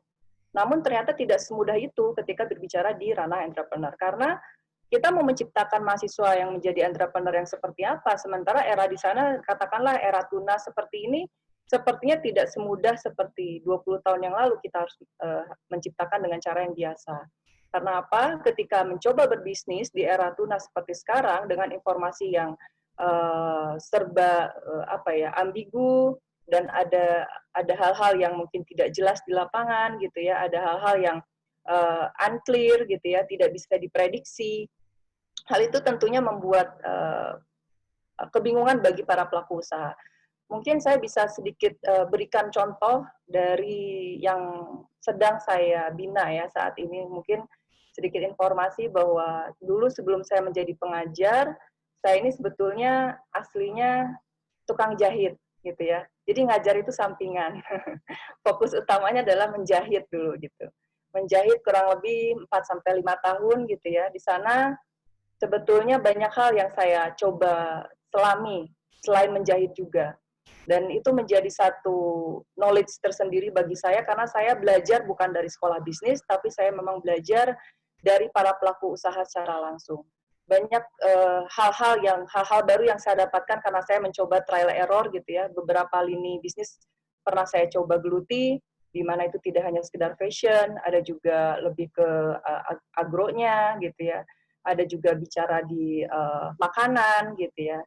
Namun ternyata tidak semudah itu ketika berbicara di ranah entrepreneur, karena kita mau menciptakan mahasiswa yang menjadi entrepreneur yang seperti apa, sementara era di sana, katakanlah era tuna seperti ini, sepertinya tidak semudah seperti 20 tahun yang lalu kita harus menciptakan dengan cara yang biasa. Karena apa? Ketika mencoba berbisnis di era tuna seperti sekarang dengan informasi yang serba ambigu, dan ada hal-hal yang mungkin tidak jelas di lapangan gitu ya, ada hal-hal yang unclear gitu ya, tidak bisa diprediksi. Hal itu tentunya membuat kebingungan bagi para pelaku usaha. Mungkin saya bisa sedikit berikan contoh dari yang sedang saya bina ya saat ini. Mungkin sedikit informasi bahwa dulu sebelum saya menjadi pengajar, saya ini sebetulnya aslinya tukang jahit gitu ya. Jadi ngajar itu sampingan. Fokus utamanya adalah menjahit dulu gitu. Menjahit kurang lebih 4-5 tahun gitu ya. Di sana sebetulnya banyak hal yang saya coba selami selain menjahit juga. Dan itu menjadi satu knowledge tersendiri bagi saya karena saya belajar bukan dari sekolah bisnis, tapi saya memang belajar dari para pelaku usaha secara langsung. Banyak hal-hal baru yang saya dapatkan karena saya mencoba trial error gitu ya. Beberapa lini bisnis pernah saya coba geluti, di mana itu tidak hanya sekedar fashion, ada juga lebih ke agronya gitu ya. Ada juga bicara di makanan gitu ya,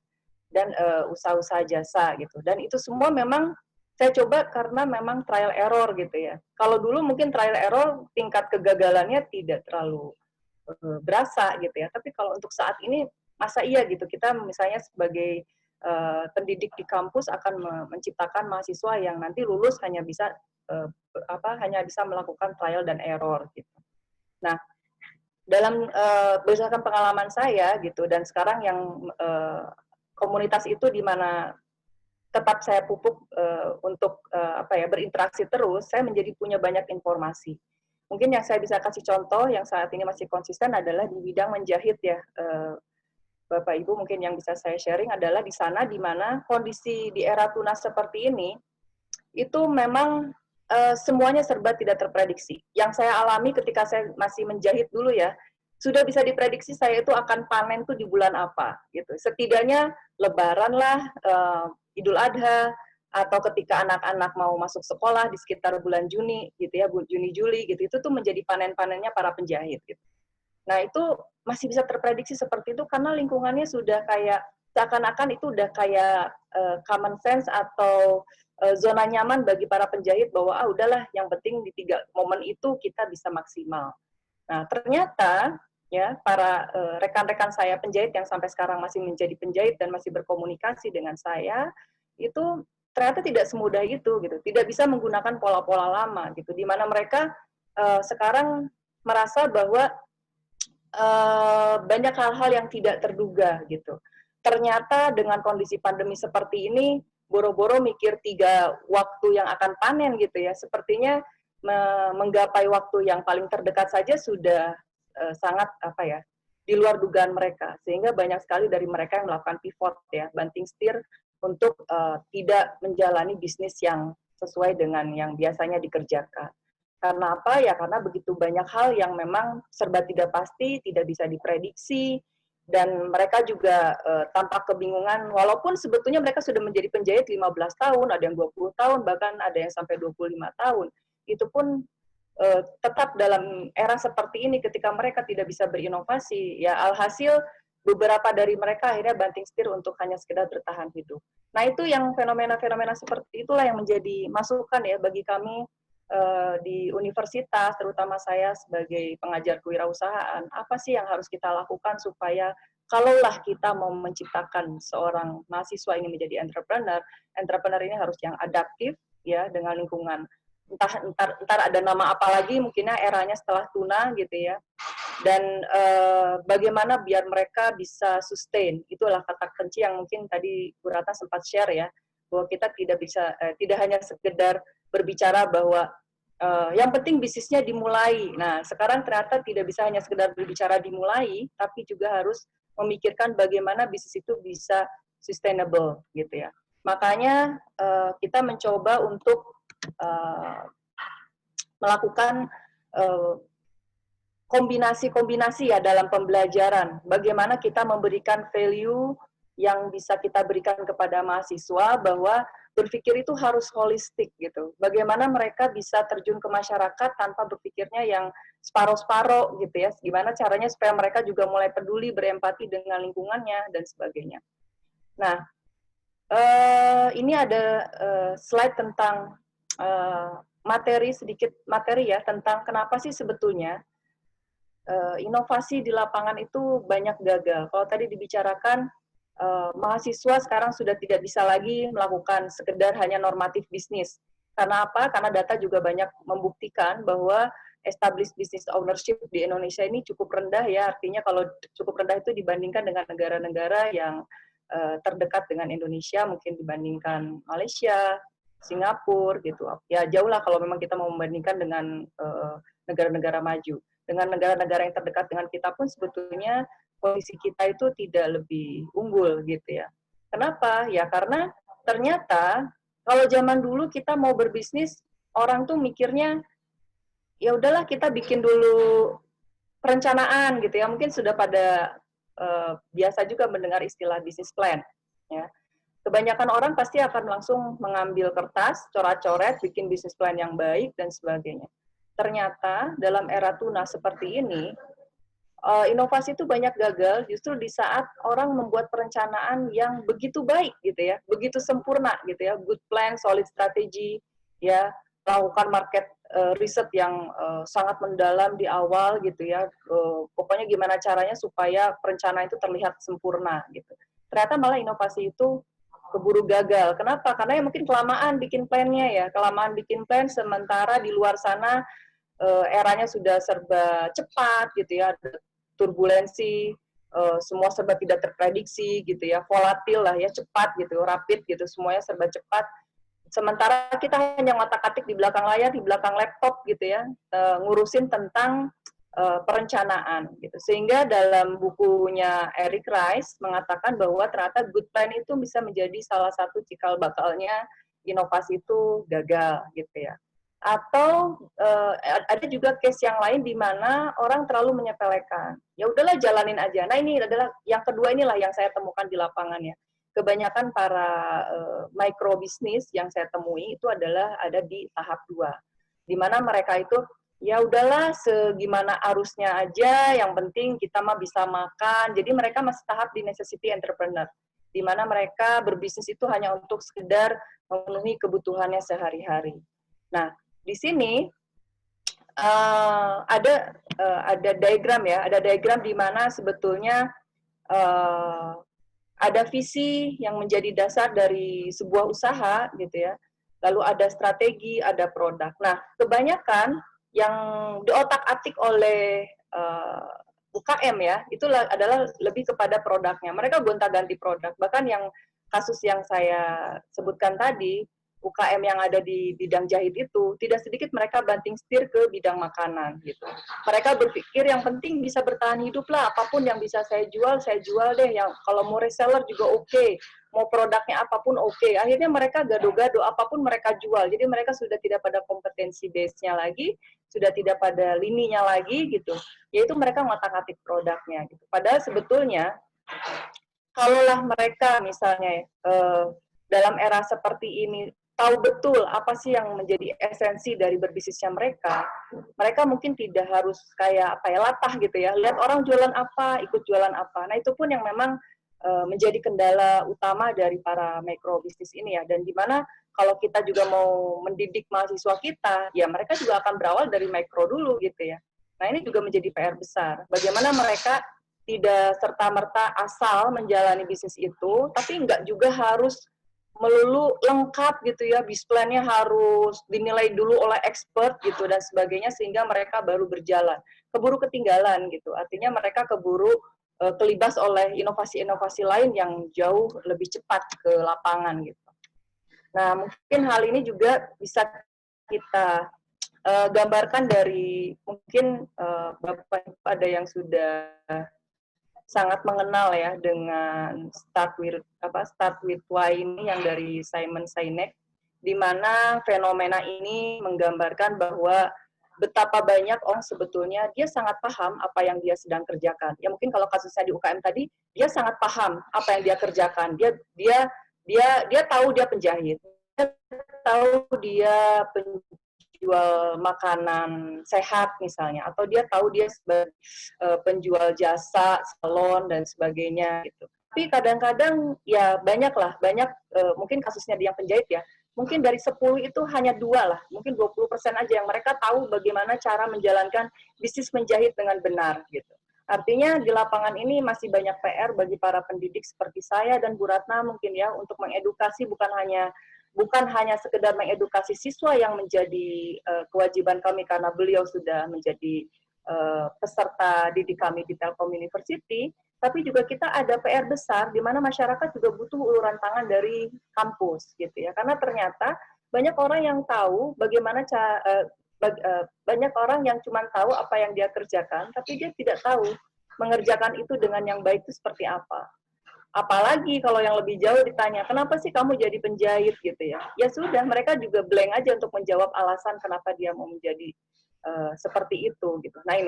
dan usaha-usaha jasa gitu. Dan itu semua memang saya coba karena memang trial error gitu ya. Kalau dulu mungkin trial error tingkat kegagalannya tidak terlalu berasa gitu ya. Tapi kalau untuk saat ini masa iya gitu kita misalnya sebagai pendidik di kampus akan menciptakan mahasiswa yang nanti lulus hanya bisa melakukan trial dan error gitu. Nah, dalam berdasarkan pengalaman saya gitu, dan sekarang yang komunitas itu di mana tetap saya pupuk untuk berinteraksi terus, saya menjadi punya banyak informasi. Mungkin yang saya bisa kasih contoh yang saat ini masih konsisten adalah di bidang menjahit ya, Bapak Ibu mungkin yang bisa saya sharing adalah di sana di mana kondisi di era tunas seperti ini itu memang semuanya serba tidak terprediksi. Yang saya alami ketika saya masih menjahit dulu ya, sudah bisa diprediksi saya itu akan panen tuh di bulan apa gitu. Setidaknya Lebaran lah, Idul Adha, atau ketika anak-anak mau masuk sekolah di sekitar bulan Juni gitu ya, Juni Juli gitu, itu tuh menjadi panen-panennya para penjahit gitu. Nah itu masih bisa terprediksi seperti itu karena lingkungannya sudah kayak seakan-akan itu udah kayak common sense atau zona nyaman bagi para penjahit bahwa udahlah yang penting di 3 momen itu kita bisa maksimal. Nah ternyata ya para rekan-rekan saya penjahit yang sampai sekarang masih menjadi penjahit dan masih berkomunikasi dengan saya itu ternyata tidak semudah itu gitu, tidak bisa menggunakan pola-pola lama gitu, di mana mereka sekarang merasa bahwa banyak hal-hal yang tidak terduga gitu. Ternyata dengan kondisi pandemi seperti ini, boro-boro mikir 3 waktu yang akan panen gitu ya, sepertinya menggapai waktu yang paling terdekat saja sudah sangat di luar dugaan mereka, sehingga banyak sekali dari mereka yang melakukan pivot ya, banting setir untuk tidak menjalani bisnis yang sesuai dengan yang biasanya dikerjakan. Karena apa ya? Karena begitu banyak hal yang memang serba tidak pasti, tidak bisa diprediksi, dan mereka juga tampak kebingungan, walaupun sebetulnya mereka sudah menjadi penjahit 15 tahun, ada yang 20 tahun, bahkan ada yang sampai 25 tahun. Itu pun tetap dalam era seperti ini ketika mereka tidak bisa berinovasi, ya alhasil beberapa dari mereka akhirnya banting setir untuk hanya sekedar bertahan hidup. Nah itu yang fenomena-fenomena seperti itulah yang menjadi masukan ya bagi kami di universitas, terutama saya sebagai pengajar kewirausahaan, apa sih yang harus kita lakukan supaya kalaulah kita mau menciptakan seorang mahasiswa ini menjadi entrepreneur, entrepreneur ini harus yang adaptif ya dengan lingkungan. Entar ada nama apa lagi mungkinnya eranya setelah tuna gitu ya. Dan bagaimana biar mereka bisa sustain, itulah kata kunci yang mungkin tadi Bu Ratna sempat share ya, bahwa kita tidak hanya sekedar berbicara bahwa yang penting bisnisnya dimulai. Nah, sekarang ternyata tidak bisa hanya sekedar berbicara dimulai, tapi juga harus memikirkan bagaimana bisnis itu bisa sustainable gitu ya. Makanya kita mencoba untuk melakukan kombinasi-kombinasi ya dalam pembelajaran. Bagaimana kita memberikan value yang bisa kita berikan kepada mahasiswa bahwa berpikir itu harus holistik gitu. Bagaimana mereka bisa terjun ke masyarakat tanpa berpikirnya yang separoh-separoh gitu ya. Gimana caranya supaya mereka juga mulai peduli, berempati dengan lingkungannya dan sebagainya. Nah, ini ada slide tentang sedikit materi ya tentang kenapa sih sebetulnya inovasi di lapangan itu banyak gagal. Kalau tadi dibicarakan mahasiswa sekarang sudah tidak bisa lagi melakukan sekedar hanya normatif bisnis. Karena apa? Karena data juga banyak membuktikan bahwa established business ownership di Indonesia ini cukup rendah ya. Artinya kalau cukup rendah itu dibandingkan dengan negara-negara yang terdekat dengan Indonesia, mungkin dibandingkan Malaysia, Singapura gitu. Ya jauh lah kalau memang kita mau membandingkan dengan negara-negara maju. Dengan negara-negara yang terdekat dengan kita pun sebetulnya posisi kita itu tidak lebih unggul gitu ya. Kenapa? Ya karena ternyata kalau zaman dulu kita mau berbisnis, orang tuh mikirnya ya udahlah kita bikin dulu perencanaan gitu ya. Mungkin sudah pada biasa juga mendengar istilah business plan ya. Kebanyakan orang pasti akan langsung mengambil kertas, coret-coret, bikin business plan yang baik dan sebagainya. Ternyata dalam era tuna seperti ini, inovasi itu banyak gagal justru di saat orang membuat perencanaan yang begitu baik gitu ya, begitu sempurna gitu ya, good plan, solid strategy, ya, melakukan market riset yang sangat mendalam di awal gitu ya, pokoknya gimana caranya supaya perencanaan itu terlihat sempurna gitu. Ternyata malah inovasi itu keburu gagal. Kenapa? Karena ya mungkin kelamaan bikin plan-nya ya, kelamaan bikin plan sementara di luar sana eranya sudah serba cepat gitu ya, turbulensi, semua serba tidak terprediksi gitu ya, volatil lah ya, cepat gitu, rapid gitu, semuanya serba cepat. Sementara kita hanya ngotak-atik di belakang layar, di belakang laptop gitu ya, ngurusin tentang perencanaan gitu. Sehingga dalam bukunya Eric Rice mengatakan bahwa ternyata good plan itu bisa menjadi salah satu cikal bakalnya inovasi itu gagal gitu ya. Atau ada juga case yang lain di mana orang terlalu menyepelekan. Ya udahlah jalanin aja. Nah ini adalah yang kedua, inilah yang saya temukan di lapangan ya. Kebanyakan para micro bisnis yang saya temui itu adalah ada di tahap 2. Di mana mereka itu ya udahlah segimana arusnya aja, yang penting kita mah bisa makan. Jadi mereka masih tahap di necessity entrepreneur. Di mana mereka berbisnis itu hanya untuk sekedar memenuhi kebutuhannya sehari-hari. Nah, di sini ada diagram ya, ada diagram di mana sebetulnya ada visi yang menjadi dasar dari sebuah usaha gitu ya. Lalu ada strategi, ada produk. Nah, kebanyakan yang diotak-atik oleh UKM ya, itu adalah lebih kepada produknya. Mereka gonta-ganti produk. Bahkan yang kasus yang saya sebutkan tadi, UKM yang ada di bidang jahit itu, tidak sedikit mereka banting setir ke bidang makanan gitu. Mereka berpikir yang penting bisa bertahan hidup lah, apapun yang bisa saya jual deh. Yang kalau mau reseller juga oke, mau produknya apapun oke. Akhirnya mereka gado-gado, apapun mereka jual. Jadi mereka sudah tidak pada kompetensi base-nya lagi, sudah tidak pada lininya lagi gitu. Yaitu mereka ngotak-atik produknya gitu. Padahal sebetulnya kalaulah mereka misalnya dalam era seperti ini tahu betul apa sih yang menjadi esensi dari berbisnisnya mereka mungkin tidak harus kayak apa ya, latah gitu ya, lihat orang jualan apa, ikut jualan apa. Nah itu pun yang memang menjadi kendala utama dari para mikro bisnis ini ya, dan dimana kalau kita juga mau mendidik mahasiswa kita, ya mereka juga akan berawal dari mikro dulu gitu ya. Nah ini juga menjadi PR besar, bagaimana mereka tidak serta-merta asal menjalani bisnis itu, tapi enggak juga harus melulu lengkap gitu ya, bis plan-nya harus dinilai dulu oleh expert gitu dan sebagainya, sehingga mereka baru berjalan. Keburu ketinggalan gitu, artinya mereka keburu kelibas oleh inovasi-inovasi lain yang jauh lebih cepat ke lapangan gitu. Nah mungkin hal ini juga bisa kita gambarkan dari mungkin Bapak ada yang sudah sangat mengenal ya dengan Start with Why ini yang dari Simon Sinek, di mana fenomena ini menggambarkan bahwa betapa banyak orang sebetulnya dia sangat paham apa yang dia sedang kerjakan. Ya mungkin kalau kasusnya di UKM tadi, dia sangat paham apa yang dia kerjakan. Dia tahu dia penjahit. tahu dia penjual makanan sehat misalnya, atau dia tahu dia sebagai penjual jasa, salon dan sebagainya gitu. Tapi kadang-kadang ya banyak mungkin kasusnya dia yang penjahit ya, mungkin dari 10 itu hanya 2 lah, mungkin 20% aja yang mereka tahu bagaimana cara menjalankan bisnis menjahit dengan benar gitu. Artinya di lapangan ini masih banyak PR bagi para pendidik seperti saya dan Bu Ratna mungkin ya, untuk mengedukasi, bukan hanya sekedar mengedukasi siswa yang menjadi kewajiban kami karena beliau sudah menjadi peserta didik kami di Telkom University, tapi juga kita ada PR besar di mana masyarakat juga butuh uluran tangan dari kampus gitu ya, karena ternyata banyak orang yang tahu bagaimana banyak orang yang cuma tahu apa yang dia kerjakan, tapi dia tidak tahu mengerjakan itu dengan yang baik itu seperti apa. Apalagi kalau yang lebih jauh ditanya, kenapa sih kamu jadi penjahit gitu ya? Ya sudah, mereka juga blank aja untuk menjawab alasan kenapa dia mau menjadi seperti itu gitu. Nah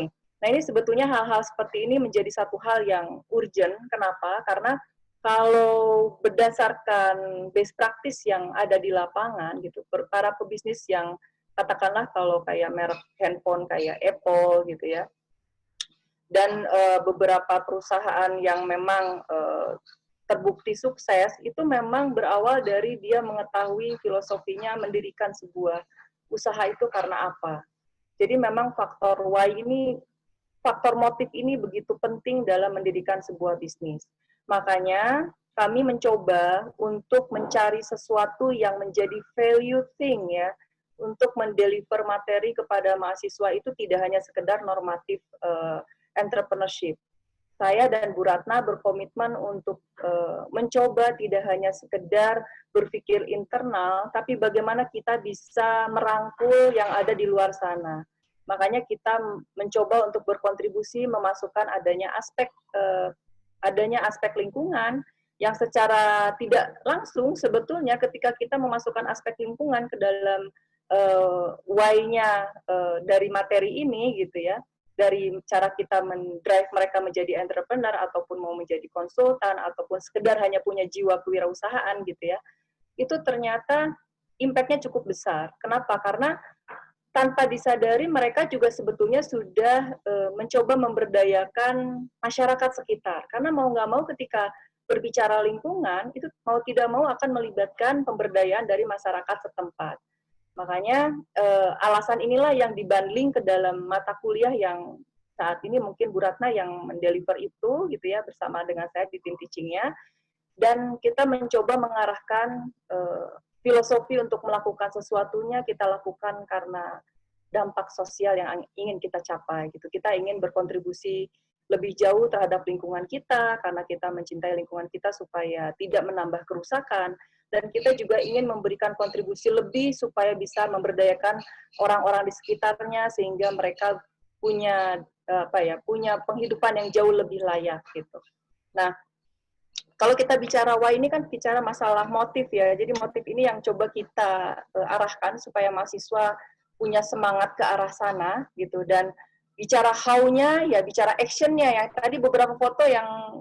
ini sebetulnya hal-hal seperti ini menjadi satu hal yang urgent. Kenapa? Karena kalau berdasarkan best practice yang ada di lapangan gitu, para pebisnis yang katakanlah kalau kayak merek handphone kayak Apple gitu ya, dan beberapa perusahaan yang memang terbukti sukses, itu memang berawal dari dia mengetahui filosofinya mendirikan sebuah usaha itu karena apa. Jadi memang faktor motif ini begitu penting dalam mendirikan sebuah bisnis. Makanya kami mencoba untuk mencari sesuatu yang menjadi value thing ya, untuk mendeliver materi kepada mahasiswa itu tidak hanya sekedar normatif entrepreneurship. Saya dan Bu Ratna berkomitmen untuk mencoba tidak hanya sekedar berpikir internal, tapi bagaimana kita bisa merangkul yang ada di luar sana. Makanya kita mencoba untuk berkontribusi memasukkan adanya aspek lingkungan yang secara tidak langsung sebetulnya ketika kita memasukkan aspek lingkungan ke dalam why-nya dari materi ini gitu ya, dari cara kita mendrive mereka menjadi entrepreneur ataupun mau menjadi konsultan ataupun sekedar hanya punya jiwa kewirausahaan gitu ya, itu ternyata impact-nya cukup besar. Kenapa? Karena tanpa disadari mereka juga sebetulnya sudah mencoba memberdayakan masyarakat sekitar. Karena mau nggak mau ketika berbicara lingkungan, itu mau tidak mau akan melibatkan pemberdayaan dari masyarakat setempat. Makanya alasan inilah yang dibundling ke dalam mata kuliah yang saat ini mungkin Bu Ratna yang mendeliver itu gitu ya, bersama dengan saya di tim teachingnya, dan kita mencoba mengarahkan filosofi untuk melakukan sesuatunya kita lakukan karena dampak sosial yang ingin kita capai gitu. Kita ingin berkontribusi lebih jauh terhadap lingkungan kita karena kita mencintai lingkungan kita supaya tidak menambah kerusakan. Dan kita juga ingin memberikan kontribusi lebih supaya bisa memberdayakan orang-orang di sekitarnya sehingga mereka punya punya penghidupan yang jauh lebih layak gitu. Nah, kalau kita bicara why ini kan bicara masalah motif ya. Jadi motif ini yang coba kita arahkan supaya mahasiswa punya semangat ke arah sana gitu. Dan bicara how-nya ya bicara action-nya ya. Tadi beberapa foto yang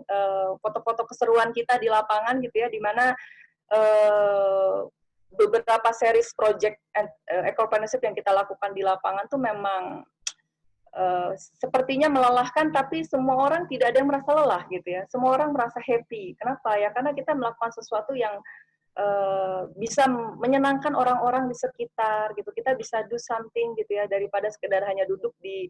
foto-foto keseruan kita di lapangan gitu ya, di mana beberapa series project eco-partnership yang kita lakukan di lapangan tuh memang sepertinya melelahkan, tapi semua orang tidak ada yang merasa lelah gitu ya. Semua orang merasa happy. Kenapa ya? Karena kita melakukan sesuatu yang bisa menyenangkan orang-orang di sekitar gitu. Kita bisa do something gitu ya, daripada sekedar hanya duduk di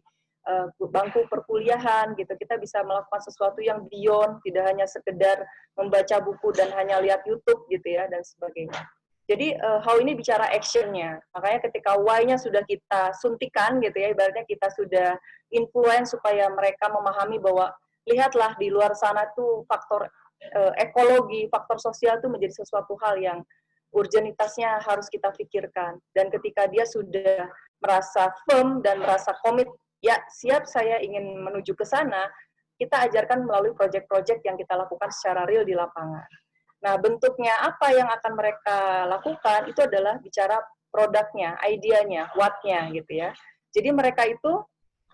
bangku perkuliahan gitu. Kita bisa melakukan sesuatu yang beyond, tidak hanya sekedar membaca buku dan hanya lihat YouTube gitu ya, dan sebagainya. Jadi how ini bicara action-nya. Makanya ketika why-nya sudah kita suntikan gitu ya, ibaratnya kita sudah influence supaya mereka memahami bahwa lihatlah di luar sana tuh faktor ekologi, faktor sosial itu menjadi sesuatu hal yang urgenitasnya harus kita pikirkan. Dan ketika dia sudah merasa firm dan merasa komit, ya siap saya ingin menuju ke sana, kita ajarkan melalui proyek-proyek yang kita lakukan secara real di lapangan. Nah, bentuknya apa yang akan mereka lakukan, itu adalah bicara produknya, idenya, what-nya gitu ya. Jadi mereka itu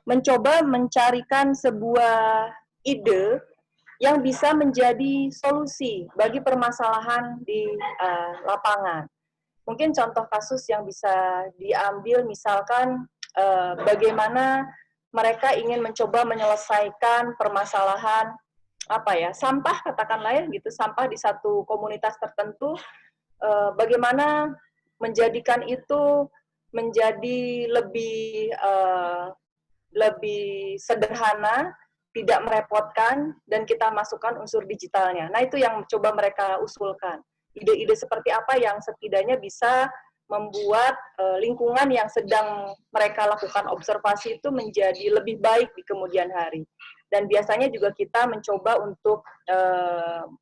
mencoba mencarikan sebuah ide yang bisa menjadi solusi bagi permasalahan di lapangan. Mungkin contoh kasus yang bisa diambil misalkan bagaimana mereka ingin mencoba menyelesaikan permasalahan sampah, katakanlah ya gitu, sampah di satu komunitas tertentu, bagaimana menjadikan itu menjadi lebih sederhana, tidak merepotkan, dan kita masukkan unsur digitalnya. Nah, itu yang coba mereka usulkan. Ide-ide seperti apa yang setidaknya bisa membuat lingkungan yang sedang mereka lakukan observasi itu menjadi lebih baik di kemudian hari. Dan biasanya juga kita mencoba untuk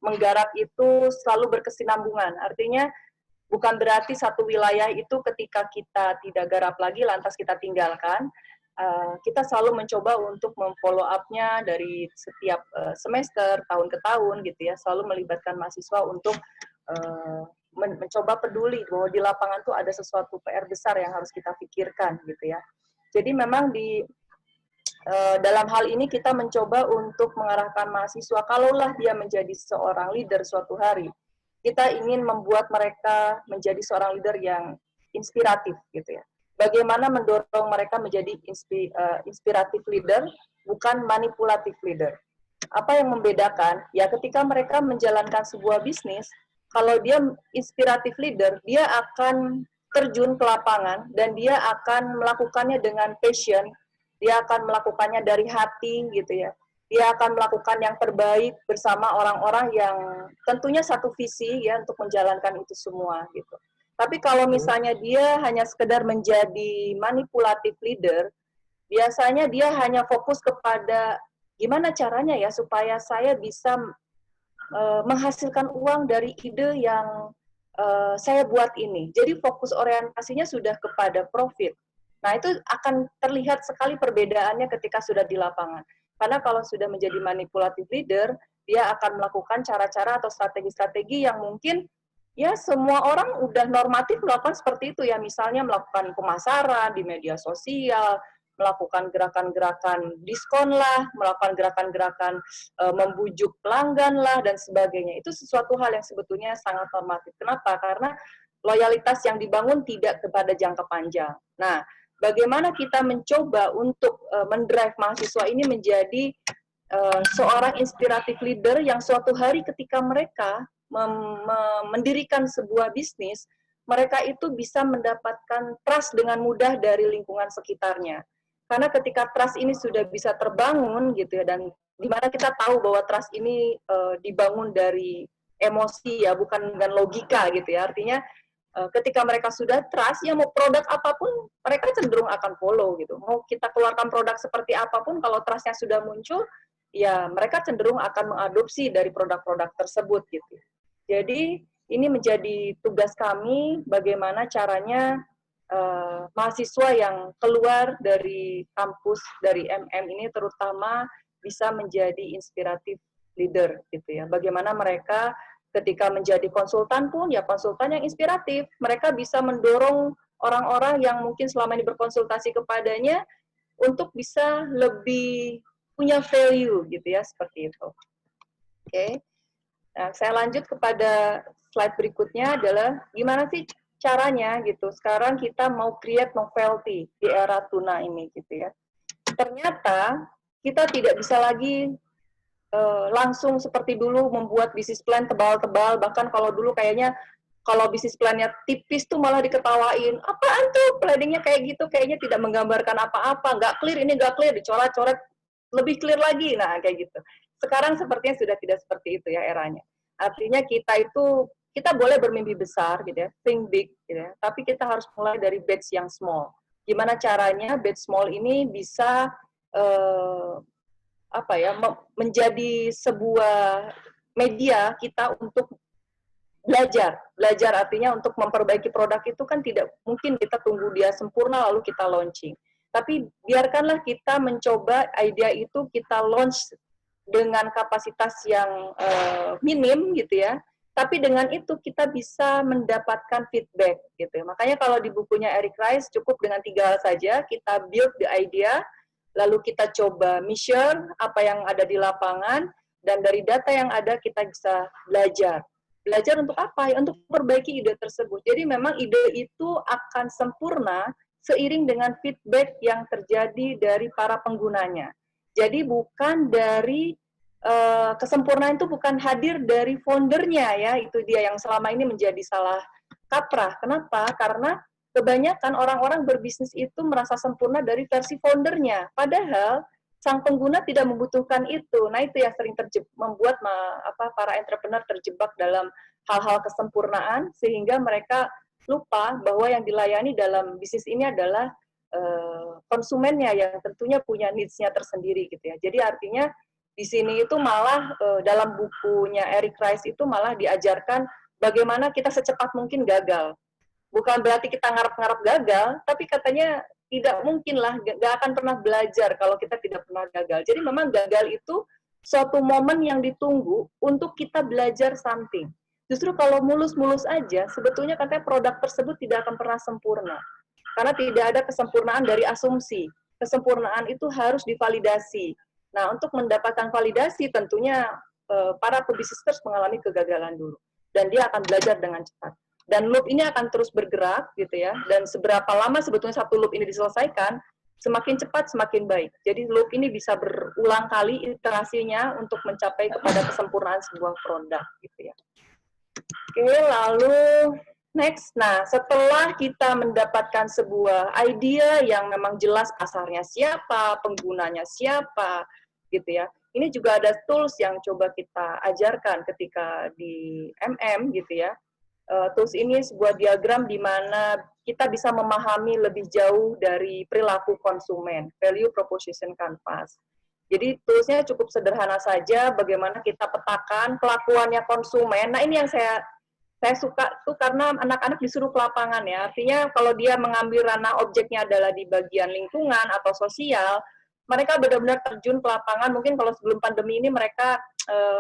menggarap itu selalu berkesinambungan. Artinya bukan berarti satu wilayah itu ketika kita tidak garap lagi lantas kita tinggalkan. Kita selalu mencoba untuk memfollow up-nya dari setiap semester, tahun ke tahun gitu ya, selalu melibatkan mahasiswa untuk mencoba peduli bahwa di lapangan tuh ada sesuatu PR besar yang harus kita pikirkan gitu ya. Jadi memang dalam hal ini kita mencoba untuk mengarahkan mahasiswa, kalaulah dia menjadi seorang leader suatu hari, kita ingin membuat mereka menjadi seorang leader yang inspiratif gitu ya. Bagaimana mendorong mereka menjadi inspiratif leader, bukan manipulatif leader. Apa yang membedakan? Ya ketika mereka menjalankan sebuah bisnis, kalau dia inspiratif leader, dia akan terjun ke lapangan dan dia akan melakukannya dengan passion, dia akan melakukannya dari hati gitu ya. Dia akan melakukan yang terbaik bersama orang-orang yang tentunya satu visi ya untuk menjalankan itu semua gitu. Tapi kalau misalnya dia hanya sekedar menjadi manipulatif leader, biasanya dia hanya fokus kepada gimana caranya ya supaya saya bisa menghasilkan uang dari ide yang saya buat ini. Jadi fokus orientasinya sudah kepada profit. Nah, itu akan terlihat sekali perbedaannya ketika sudah di lapangan. Karena kalau sudah menjadi manipulatif leader, dia akan melakukan cara-cara atau strategi-strategi yang mungkin ya semua orang udah normatif melakukan seperti itu ya. Misalnya melakukan pemasaran di media sosial, melakukan gerakan-gerakan diskon lah, melakukan gerakan-gerakan membujuk pelanggan lah, dan sebagainya. Itu sesuatu hal yang sebetulnya sangat normatif. Kenapa? Karena loyalitas yang dibangun tidak kepada jangka panjang. Nah, bagaimana kita mencoba untuk mendrive mahasiswa ini menjadi seorang inspiratif leader yang suatu hari ketika mereka mendirikan sebuah bisnis, mereka itu bisa mendapatkan trust dengan mudah dari lingkungan sekitarnya. Karena ketika trust ini sudah bisa terbangun gitu ya, dan dimana kita tahu bahwa trust ini dibangun dari emosi ya, bukan dengan logika gitu ya. Artinya ketika mereka sudah trust, ya mau produk apapun mereka cenderung akan follow gitu. Mau kita keluarkan produk seperti apapun, kalau trustnya sudah muncul, ya mereka cenderung akan mengadopsi dari produk-produk tersebut gitu. Jadi ini menjadi tugas kami, bagaimana caranya mahasiswa yang keluar dari kampus, dari MM ini terutama bisa menjadi inspiratif leader gitu ya. Bagaimana mereka ketika menjadi konsultan pun, ya konsultan yang inspiratif. Mereka bisa mendorong orang-orang yang mungkin selama ini berkonsultasi kepadanya untuk bisa lebih punya value, gitu ya, seperti itu. Oke. Nah, saya lanjut kepada slide berikutnya adalah gimana sih caranya, gitu. Sekarang kita mau create novelty di era tuna ini, gitu ya. Ternyata kita tidak bisa lagi langsung seperti dulu membuat bisnis plan tebal-tebal, bahkan kalau dulu kayaknya kalau bisnis plannya tipis tuh malah diketawain, apaan tuh planningnya kayak gitu, kayaknya tidak menggambarkan apa-apa, nggak clear, ini nggak clear, dicoret-coret, lebih clear lagi, nah kayak gitu. Sekarang sepertinya sudah tidak seperti itu ya eranya. Artinya kita boleh bermimpi besar gitu ya, think big gitu ya, tapi kita harus mulai dari batch yang small. Gimana caranya batch small ini bisa menjadi sebuah media kita untuk belajar artinya untuk memperbaiki produk itu kan tidak mungkin kita tunggu dia sempurna lalu kita launching, tapi biarkanlah kita mencoba ide itu kita launch dengan kapasitas yang minim gitu ya, tapi dengan itu kita bisa mendapatkan feedback gitu ya. Makanya kalau di bukunya Eric Rice cukup dengan 3 hal saja, kita build the idea, lalu kita coba measure apa yang ada di lapangan, dan dari data yang ada kita bisa belajar. Belajar untuk apa? Ya, untuk perbaiki ide tersebut. Jadi memang ide itu akan sempurna seiring dengan feedback yang terjadi dari para penggunanya. Jadi bukan dari kesempurnaan itu bukan hadir dari foundernya ya, itu dia yang selama ini menjadi salah kaprah. Kenapa? Karena kebanyakan orang-orang berbisnis itu merasa sempurna dari versi foundernya. Padahal sang pengguna tidak membutuhkan itu. Nah, itu yang sering membuat para entrepreneur terjebak dalam hal-hal kesempurnaan, sehingga mereka lupa bahwa yang dilayani dalam bisnis ini adalah konsumennya yang tentunya punya needs-nya tersendiri gitu ya. Jadi artinya di sini itu malah dalam bukunya Eric Rice itu malah diajarkan bagaimana kita secepat mungkin gagal. Bukan berarti kita ngarep-ngarep gagal, tapi katanya tidak mungkin lah, nggak akan pernah belajar kalau kita tidak pernah gagal. Jadi memang gagal itu suatu momen yang ditunggu untuk kita belajar something. Justru kalau mulus-mulus aja, sebetulnya katanya produk tersebut tidak akan pernah sempurna. Karena tidak ada kesempurnaan dari asumsi. Kesempurnaan itu harus divalidasi. Nah, untuk mendapatkan validasi tentunya para pebisnis mengalami kegagalan dulu. Dan dia akan belajar dengan cepat. Dan loop ini akan terus bergerak gitu ya. Dan seberapa lama sebetulnya satu loop ini diselesaikan, semakin cepat semakin baik. Jadi loop ini bisa berulang kali iterasinya untuk mencapai kepada kesempurnaan sebuah produk gitu ya. Oke, lalu next. Nah, setelah kita mendapatkan sebuah idea yang memang jelas pasarnya siapa, penggunanya siapa, gitu ya. Ini juga ada tools yang coba kita ajarkan ketika di MM, gitu ya. Tools ini sebuah diagram di mana kita bisa memahami lebih jauh dari perilaku konsumen, value proposition canvas. Jadi toolsnya cukup sederhana saja, bagaimana kita petakan kelakuannya konsumen. Nah, ini yang saya suka tuh karena anak-anak disuruh ke lapangan ya. Artinya kalau dia mengambil ranah objeknya adalah di bagian lingkungan atau sosial, mereka benar-benar terjun ke lapangan. Mungkin kalau sebelum pandemi ini mereka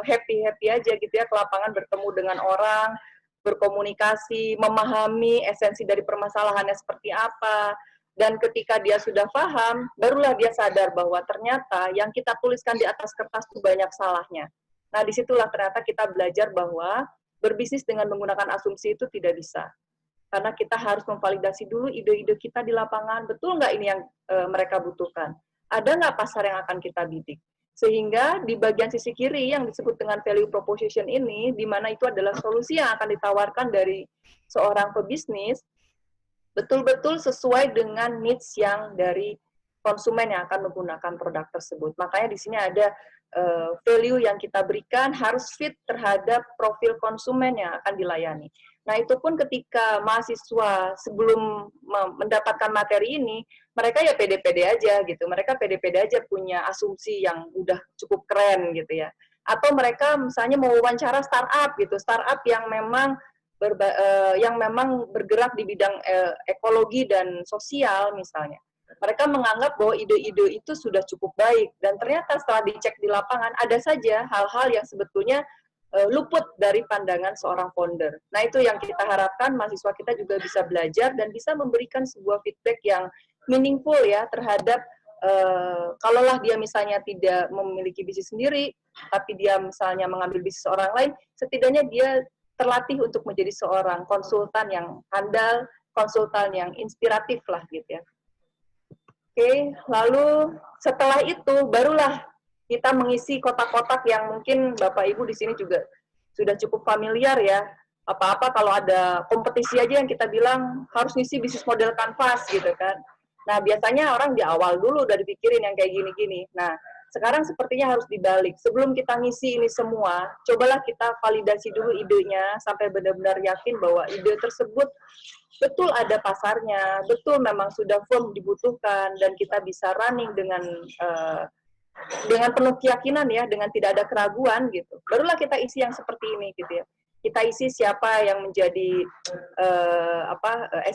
happy-happy aja gitu ya, ke lapangan bertemu dengan orang, berkomunikasi, memahami esensi dari permasalahannya seperti apa. Dan ketika dia sudah paham, barulah dia sadar bahwa ternyata yang kita tuliskan di atas kertas itu banyak salahnya. Nah, disitulah ternyata kita belajar bahwa berbisnis dengan menggunakan asumsi itu tidak bisa. Karena kita harus memvalidasi dulu ide-ide kita di lapangan, betul nggak ini yang mereka butuhkan? Ada nggak pasar yang akan kita bidik? Sehingga di bagian sisi kiri yang disebut dengan value proposition ini, di mana itu adalah solusi yang akan ditawarkan dari seorang pebisnis, betul-betul sesuai dengan needs yang dari konsumen yang akan menggunakan produk tersebut. Makanya di sini ada value yang kita berikan harus fit terhadap profil konsumen yang akan dilayani. Nah, itu pun ketika mahasiswa sebelum mendapatkan materi ini, mereka ya pede-pede aja gitu. Mereka pede-pede aja punya asumsi yang udah cukup keren gitu ya. Atau mereka misalnya mau wawancara startup gitu, startup yang memang bergerak di bidang ekologi dan sosial misalnya. Mereka menganggap bahwa ide-ide itu sudah cukup baik, dan ternyata setelah dicek di lapangan, ada saja hal-hal yang sebetulnya luput dari pandangan seorang founder. Nah, itu yang kita harapkan mahasiswa kita juga bisa belajar dan bisa memberikan sebuah feedback yang meaningful ya terhadap kalaulah dia misalnya tidak memiliki bisnis sendiri, tapi dia misalnya mengambil bisnis orang lain, setidaknya dia terlatih untuk menjadi seorang konsultan yang handal, konsultan yang inspiratif lah gitu ya. Oke, lalu setelah itu barulah kita mengisi kotak-kotak yang mungkin Bapak Ibu di sini juga sudah cukup familiar ya. Apa-apa kalau ada kompetisi aja yang kita bilang harus ngisi bisnis model kanvas gitu kan. Nah, biasanya orang di awal dulu udah dipikirin yang kayak gini-gini. Nah, sekarang sepertinya harus dibalik. Sebelum kita ngisi ini semua, cobalah kita validasi dulu idenya sampai benar-benar yakin bahwa ide tersebut betul ada pasarnya, betul memang sudah firm dibutuhkan, dan kita bisa running dengan penuh keyakinan ya, dengan tidak ada keraguan gitu. Barulah kita isi yang seperti ini gitu ya. Kita isi siapa yang menjadi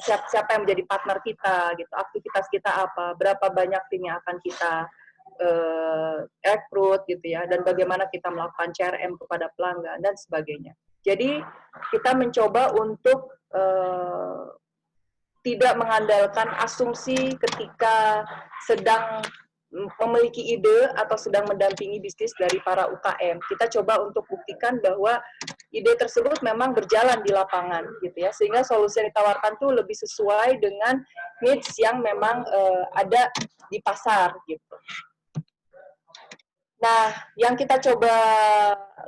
siapa yang menjadi partner kita gitu, aktivitas kita apa, berapa banyak tim yang akan kita rekrut gitu ya, dan bagaimana kita melakukan CRM kepada pelanggan dan sebagainya. Jadi kita mencoba untuk tidak mengandalkan asumsi ketika sedang memiliki ide atau sedang mendampingi bisnis dari para UKM. Kita coba untuk buktikan bahwa ide tersebut memang berjalan di lapangan gitu ya, sehingga solusi yang ditawarkan tuh lebih sesuai dengan needs yang memang ada di pasar gitu. Nah, yang kita coba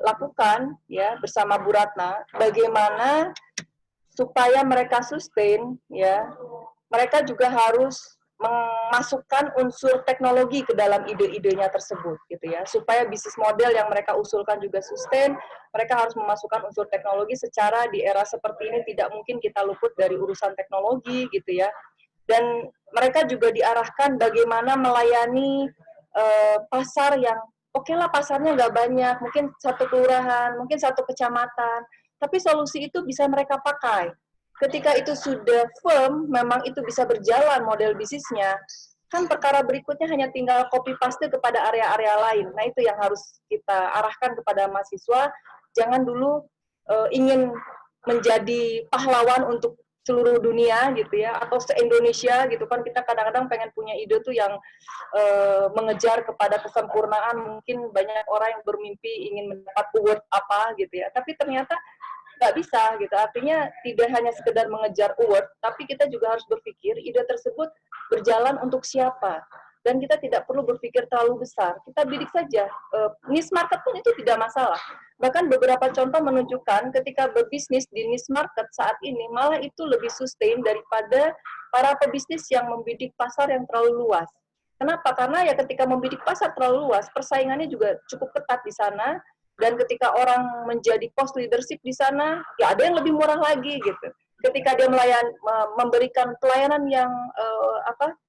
lakukan ya bersama Bu Ratna, bagaimana supaya mereka sustain ya, mereka juga harus memasukkan unsur teknologi ke dalam ide-idenya tersebut gitu ya, supaya bisnis model yang mereka usulkan juga sustain. Mereka harus memasukkan unsur teknologi. Secara di era seperti ini tidak mungkin kita luput dari urusan teknologi gitu ya, dan mereka juga diarahkan bagaimana melayani pasar yang oke lah, pasarnya nggak banyak, mungkin satu kelurahan, mungkin satu kecamatan, tapi solusi itu bisa mereka pakai. Ketika itu sudah firm, memang itu bisa berjalan model bisnisnya, kan perkara berikutnya hanya tinggal copy paste kepada area-area lain. Nah, itu yang harus kita arahkan kepada mahasiswa. Jangan dulu ingin menjadi pahlawan untuk seluruh dunia gitu ya, atau se-Indonesia gitu kan. Kita kadang-kadang pengen punya ide tuh yang mengejar kepada kesempurnaan. Mungkin banyak orang yang bermimpi ingin mendapat award apa gitu ya, tapi ternyata nggak bisa gitu. Artinya tidak hanya sekedar mengejar award, tapi kita juga harus berpikir ide tersebut berjalan untuk siapa. Dan kita tidak perlu berpikir terlalu besar. Kita bidik saja. Niche market pun itu tidak masalah. Bahkan beberapa contoh menunjukkan ketika berbisnis di niche market saat ini, malah itu lebih sustain daripada para pebisnis yang membidik pasar yang terlalu luas. Kenapa? Karena ya ketika membidik pasar terlalu luas, persaingannya juga cukup ketat di sana. Dan ketika orang menjadi post leadership di sana, ya ada yang lebih murah lagi gitu. Ketika dia memberikan pelayanan yang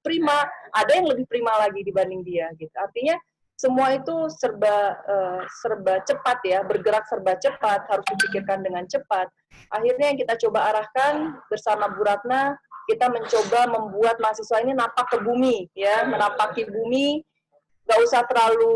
prima, ada yang lebih prima lagi dibanding dia gitu. Artinya semua itu serba cepat ya, bergerak serba cepat, harus dipikirkan dengan cepat. Akhirnya yang kita coba arahkan bersama Bu Ratna, kita mencoba membuat mahasiswa ini napak ke bumi ya, menapaki bumi. Gak usah terlalu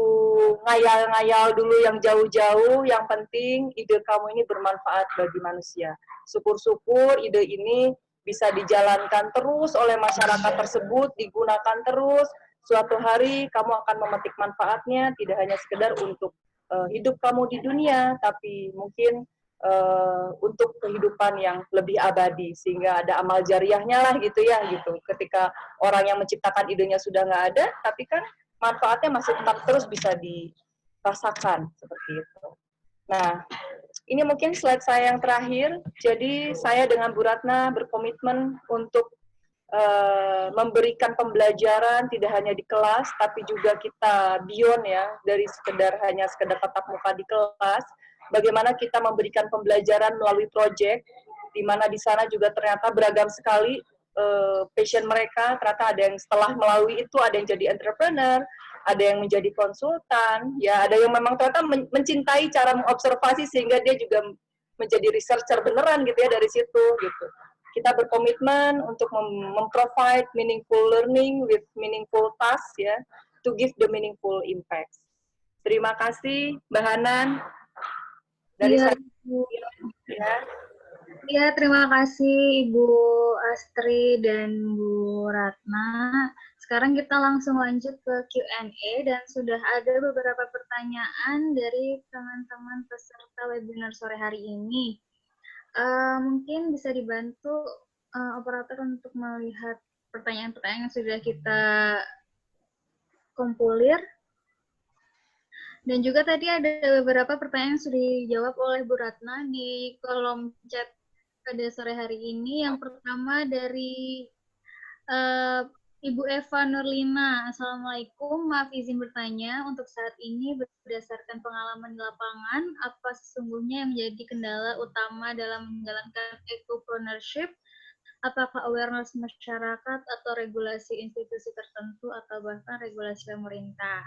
ngayal-ngayal dulu yang jauh-jauh, yang penting ide kamu ini bermanfaat bagi manusia. Syukur-syukur ide ini bisa dijalankan terus oleh masyarakat tersebut, digunakan terus. Suatu hari kamu akan memetik manfaatnya, tidak hanya sekedar untuk hidup kamu di dunia, tapi mungkin untuk kehidupan yang lebih abadi, sehingga ada amal jariahnya lah gitu ya gitu. Ketika orang yang menciptakan idenya sudah nggak ada, tapi kan manfaatnya masih tetap terus bisa dirasakan seperti itu. Nah, ini mungkin slide saya yang terakhir. Jadi saya dengan Bu Ratna berkomitmen untuk memberikan pembelajaran tidak hanya di kelas, tapi juga kita beyond ya, dari hanya sekedar tatap muka di kelas. Bagaimana kita memberikan pembelajaran melalui proyek, di mana di sana juga ternyata beragam sekali passion mereka. Ternyata ada yang setelah melalui itu ada yang jadi entrepreneur, ada yang menjadi konsultan, ya ada yang memang ternyata mencintai cara mengobservasi sehingga dia juga menjadi researcher beneran gitu ya dari situ gitu. Kita berkomitmen untuk memprovide meaningful learning with meaningful tasks ya, to give the meaningful impact. Terima kasih Mbak Hanan dari saya. Ya. Ya, terima kasih Ibu Astri dan Bu Ratna. Sekarang kita langsung lanjut ke Q&A dan sudah ada beberapa pertanyaan dari teman-teman peserta webinar sore hari ini. Mungkin bisa dibantu operator untuk melihat pertanyaan-pertanyaan yang sudah kita kompilir. Dan juga tadi ada beberapa pertanyaan yang sudah dijawab oleh Bu Ratna di kolom chat pada sore hari ini. Yang pertama dari Ibu Eva Nurlina. Assalamualaikum, maaf izin bertanya, untuk saat ini berdasarkan pengalaman di lapangan, apa sesungguhnya yang menjadi kendala utama dalam menjalankan ecopreneurship? Apakah awareness masyarakat atau regulasi institusi tertentu atau bahkan regulasi pemerintah?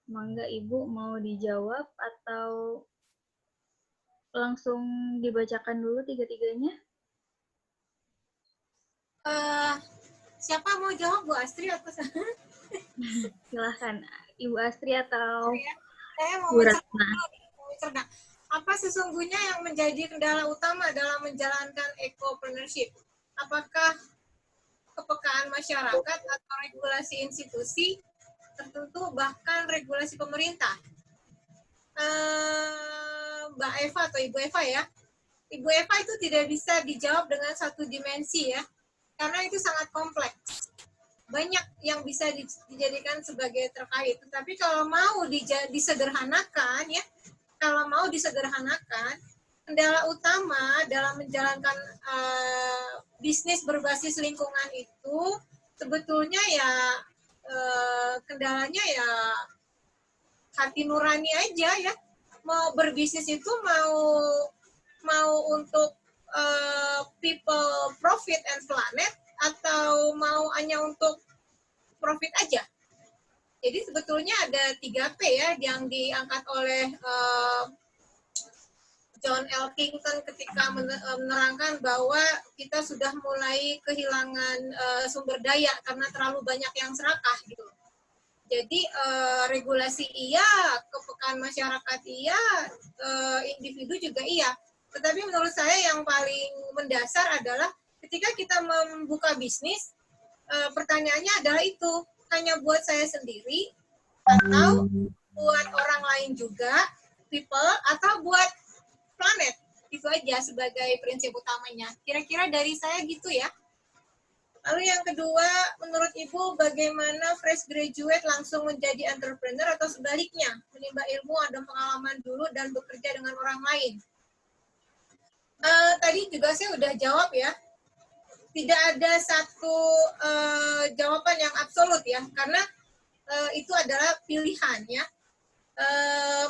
Mangga Ibu mau dijawab atau langsung dibacakan dulu tiga-tiganya? Siapa mau jawab, Bu Astri atau Silahkan, Ibu Astri atau saya mau Bu Ratna. mencerna. Apa sesungguhnya yang menjadi kendala utama dalam menjalankan ecopreneurship? Apakah kepekaan masyarakat atau regulasi institusi tertentu, bahkan regulasi pemerintah? Mbak Eva atau Ibu Eva ya. Ibu Eva itu tidak bisa dijawab dengan satu dimensi ya, karena itu sangat kompleks. Banyak yang bisa dijadikan sebagai terkait. Tetapi kalau mau disederhanakan ya, kendala utama dalam menjalankan bisnis berbasis lingkungan itu sebetulnya ya kendalanya ya hati nurani aja ya. Mau berbisnis itu mau untuk people, profit, and planet, atau mau hanya untuk profit aja. Jadi sebetulnya ada 3P ya yang diangkat oleh John L. Kington ketika menerangkan bahwa kita sudah mulai kehilangan sumber daya karena terlalu banyak yang serakah gitu. Jadi regulasi iya, kepekaan masyarakat iya, individu juga iya. Tetapi menurut saya yang paling mendasar adalah ketika kita membuka bisnis, pertanyaannya adalah itu, hanya buat saya sendiri, atau buat orang lain juga, people, atau buat planet. Itu aja sebagai prinsip utamanya. Kira-kira dari saya gitu ya. Lalu yang kedua, menurut Ibu bagaimana fresh graduate langsung menjadi entrepreneur atau sebaliknya, menimba ilmu, ada pengalaman dulu, dan bekerja dengan orang lain? Tadi juga saya udah jawab ya, tidak ada satu jawaban yang absolut ya, karena itu adalah pilihan ya.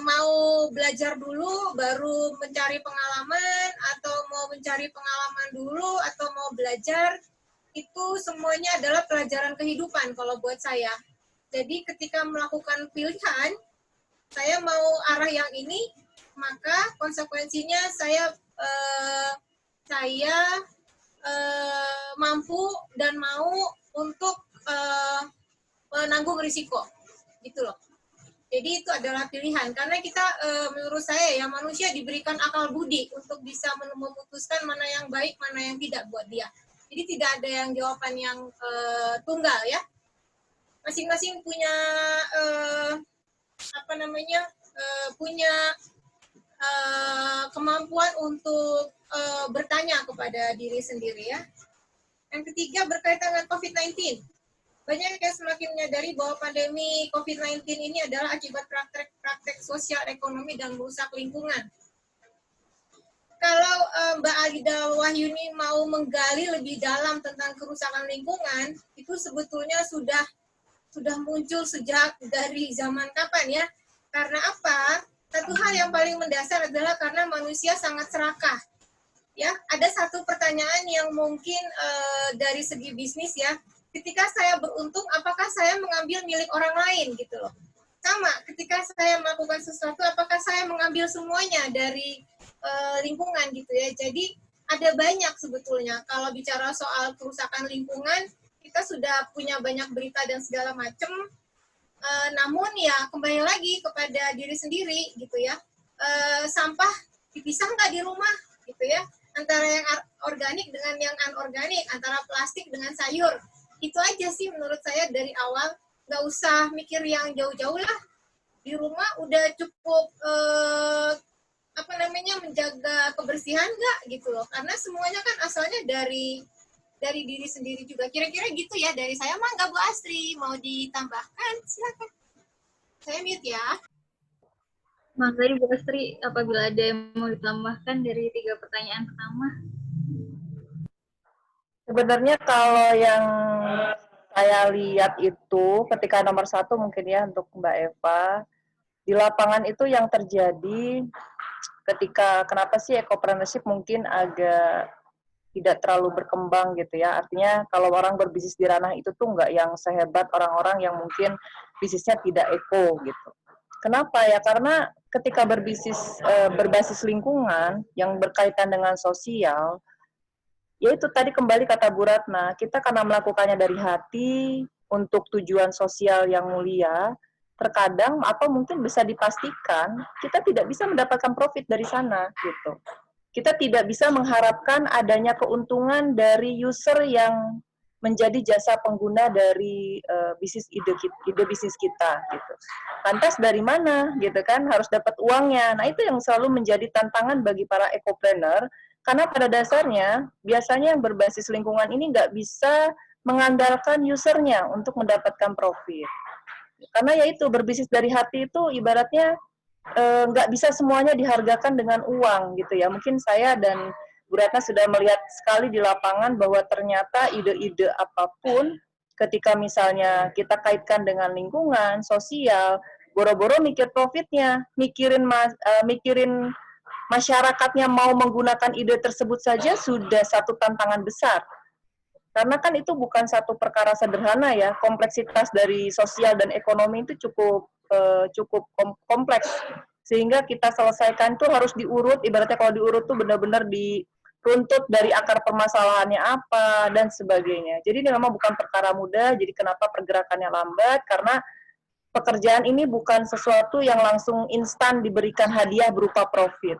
Mau belajar dulu baru mencari pengalaman, atau mau mencari pengalaman dulu, atau mau belajar, itu semuanya adalah pelajaran kehidupan kalau buat saya. Jadi ketika melakukan pilihan, saya mau arah yang ini, maka konsekuensinya saya mampu dan mau untuk menanggung risiko, gitu loh. Jadi itu adalah pilihan, karena kita menurut saya ya, manusia diberikan akal budi untuk bisa memutuskan mana yang baik, mana yang tidak buat dia. Jadi tidak ada yang jawaban yang tunggal ya. Masing-masing punya punya kemampuan untuk bertanya kepada diri sendiri ya. Yang ketiga berkaitan dengan COVID-19. Banyak yang semakin menyadari bahwa pandemi COVID-19 ini adalah akibat praktek sosial ekonomi dan merusak lingkungan. Kalau Mbak Alida Wahyuni mau menggali lebih dalam tentang kerusakan lingkungan, itu sebetulnya sudah muncul sejak dari zaman kapan ya? Karena apa? Satu hal yang paling mendasar adalah karena manusia sangat serakah. Ya, ada satu pertanyaan yang mungkin dari segi bisnis ya. Ketika saya beruntung, apakah saya mengambil milik orang lain gitu loh? Sama, ketika saya melakukan sesuatu, apakah saya mengambil semuanya dari lingkungan gitu ya? Jadi ada banyak sebetulnya. Kalau bicara soal kerusakan lingkungan, kita sudah punya banyak berita dan segala macam. Namun ya kembali lagi kepada diri sendiri gitu ya. Sampah dipisah nggak di rumah gitu ya? Antara yang organik dengan yang anorganik, antara plastik dengan sayur. Itu aja sih menurut saya dari awal, nggak usah mikir yang jauh-jauh lah. Di rumah udah cukup menjaga kebersihan nggak gitu loh. Karena semuanya kan asalnya dari diri sendiri juga. Kira-kira gitu ya dari saya. Mangga Bu Astri, mau ditambahkan silakan. Saya mute ya. Mangga Bu Astri, apabila ada yang mau ditambahkan dari 3 pertanyaan pertama. Sebenarnya kalau yang saya lihat itu ketika nomor 1 mungkin ya untuk Mbak Eva, di lapangan itu yang terjadi ketika kenapa sih ekopreneurship mungkin agak tidak terlalu berkembang gitu ya. Artinya kalau orang berbisnis di ranah itu tuh nggak yang sehebat orang-orang yang mungkin bisnisnya tidak eko gitu. Kenapa ya? Karena ketika berbisnis berbasis lingkungan yang berkaitan dengan sosial, yaitu tadi kembali kata Bu Ratna, kita karena melakukannya dari hati untuk tujuan sosial yang mulia, terkadang atau mungkin bisa dipastikan kita tidak bisa mendapatkan profit dari sana gitu. Kita tidak bisa mengharapkan adanya keuntungan dari user yang menjadi jasa pengguna dari ide bisnis kita gitu. Lantas dari mana gitu kan, harus dapat uangnya. Nah, itu yang selalu menjadi tantangan bagi para ekopreneur, karena pada dasarnya biasanya yang berbasis lingkungan ini nggak bisa mengandalkan usernya untuk mendapatkan profit. Karena yaitu berbisnis dari hati itu ibaratnya nggak bisa semuanya dihargakan dengan uang gitu ya. Mungkin saya dan Bu Ratna sudah melihat sekali di lapangan bahwa ternyata ide-ide apapun ketika misalnya kita kaitkan dengan lingkungan, sosial, boro-boro mikir profitnya, mikirin masyarakatnya mau menggunakan ide tersebut saja sudah satu tantangan besar. Karena kan itu bukan satu perkara sederhana ya, kompleksitas dari sosial dan ekonomi itu cukup kompleks. Sehingga kita selesaikan itu harus diurut, ibaratnya kalau diurut tuh benar-benar diruntut dari akar permasalahannya apa, dan sebagainya. Jadi ini memang bukan perkara mudah, jadi kenapa pergerakannya lambat, karena pekerjaan ini bukan sesuatu yang langsung instan diberikan hadiah berupa profit.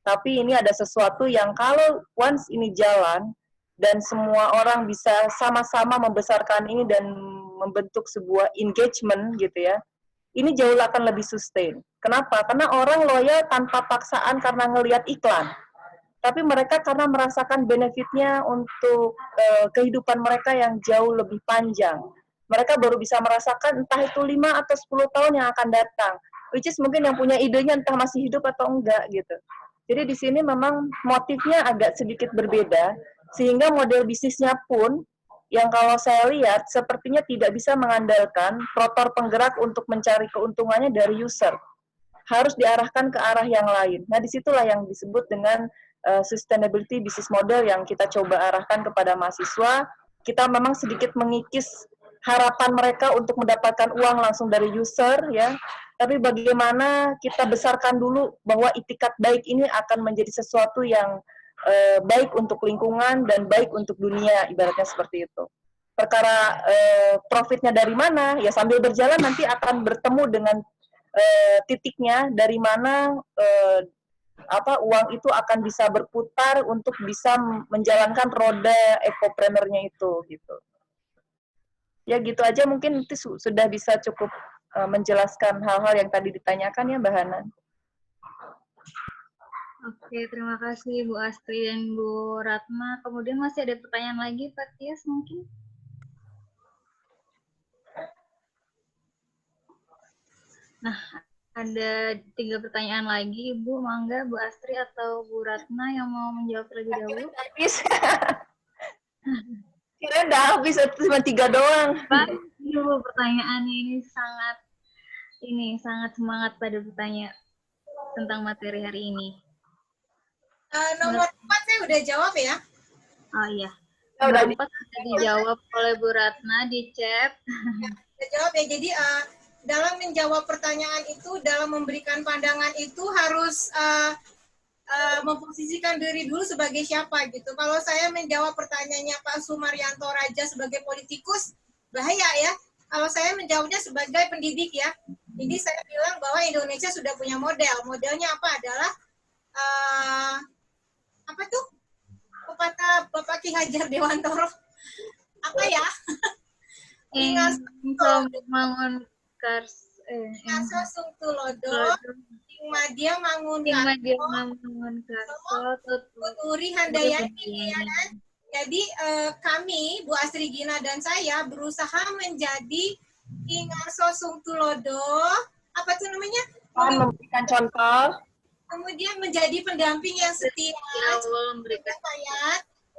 Tapi ini ada sesuatu yang kalau once ini jalan, dan semua orang bisa sama-sama membesarkan ini dan membentuk sebuah engagement gitu ya, ini jauh akan lebih sustain. Kenapa? Karena orang loyal tanpa paksaan karena ngelihat iklan. Tapi mereka karena merasakan benefitnya untuk kehidupan mereka yang jauh lebih panjang. Mereka baru bisa merasakan entah itu 5 atau 10 tahun yang akan datang. Which is mungkin yang punya idenya entah masih hidup atau enggak gitu. Jadi di sini memang motifnya agak sedikit berbeda, sehingga model bisnisnya pun yang kalau saya lihat sepertinya tidak bisa mengandalkan rotor penggerak untuk mencari keuntungannya dari user. Harus diarahkan ke arah yang lain. Nah, disitulah yang disebut dengan sustainability business model yang kita coba arahkan kepada mahasiswa. Kita memang sedikit mengikis harapan mereka untuk mendapatkan uang langsung dari user, ya. Tapi bagaimana kita besarkan dulu bahwa itikat baik ini akan menjadi sesuatu yang baik untuk lingkungan dan baik untuk dunia, ibaratnya seperti itu. Perkara profitnya dari mana, ya sambil berjalan nanti akan bertemu dengan titiknya dari mana uang itu akan bisa berputar untuk bisa menjalankan roda ekopreneurnya itu gitu. Ya gitu aja, mungkin itu sudah bisa cukup menjelaskan hal-hal yang tadi ditanyakan ya Mbak Hana. Oke, terima kasih Bu Astri dan Bu Ratna. Kemudian masih ada pertanyaan lagi Pak Tias mungkin? Nah, ada 3 pertanyaan lagi, Bu. Mangga, Bu Astri atau Bu Ratna yang mau menjawab terlebih dahulu? Kira udah habis, cuma 3 doang. Pak, Bu, pertanyaannya ini sangat semangat pada bertanya tentang materi hari ini. Nomor 4 saya udah jawab ya. Oh iya. Nomor 4 sudah dijawab oleh Bu Ratna di chat. Udah jawab ya. Jadi dalam menjawab pertanyaan itu, dalam memberikan pandangan itu harus memposisikan diri dulu sebagai siapa gitu. Kalau saya menjawab pertanyaannya Pak Sumaryanto Raja sebagai politikus, bahaya ya. Kalau saya menjawabnya sebagai pendidik ya. Jadi saya bilang bahwa Indonesia sudah punya model. Modelnya apa adalah apa tuh? Pepatah Bapak Ki Hajar Dewantoro. Apa ya? Ingat mangun kars sung tulodo, dia mangun karso, tuturi handayani, ya kan? Jadi kami, Bu Astri Gina dan saya berusaha menjadi ingarso sung tulodo, apa tuh namanya? Memberikan contoh. Kemudian menjadi pendamping yang setia,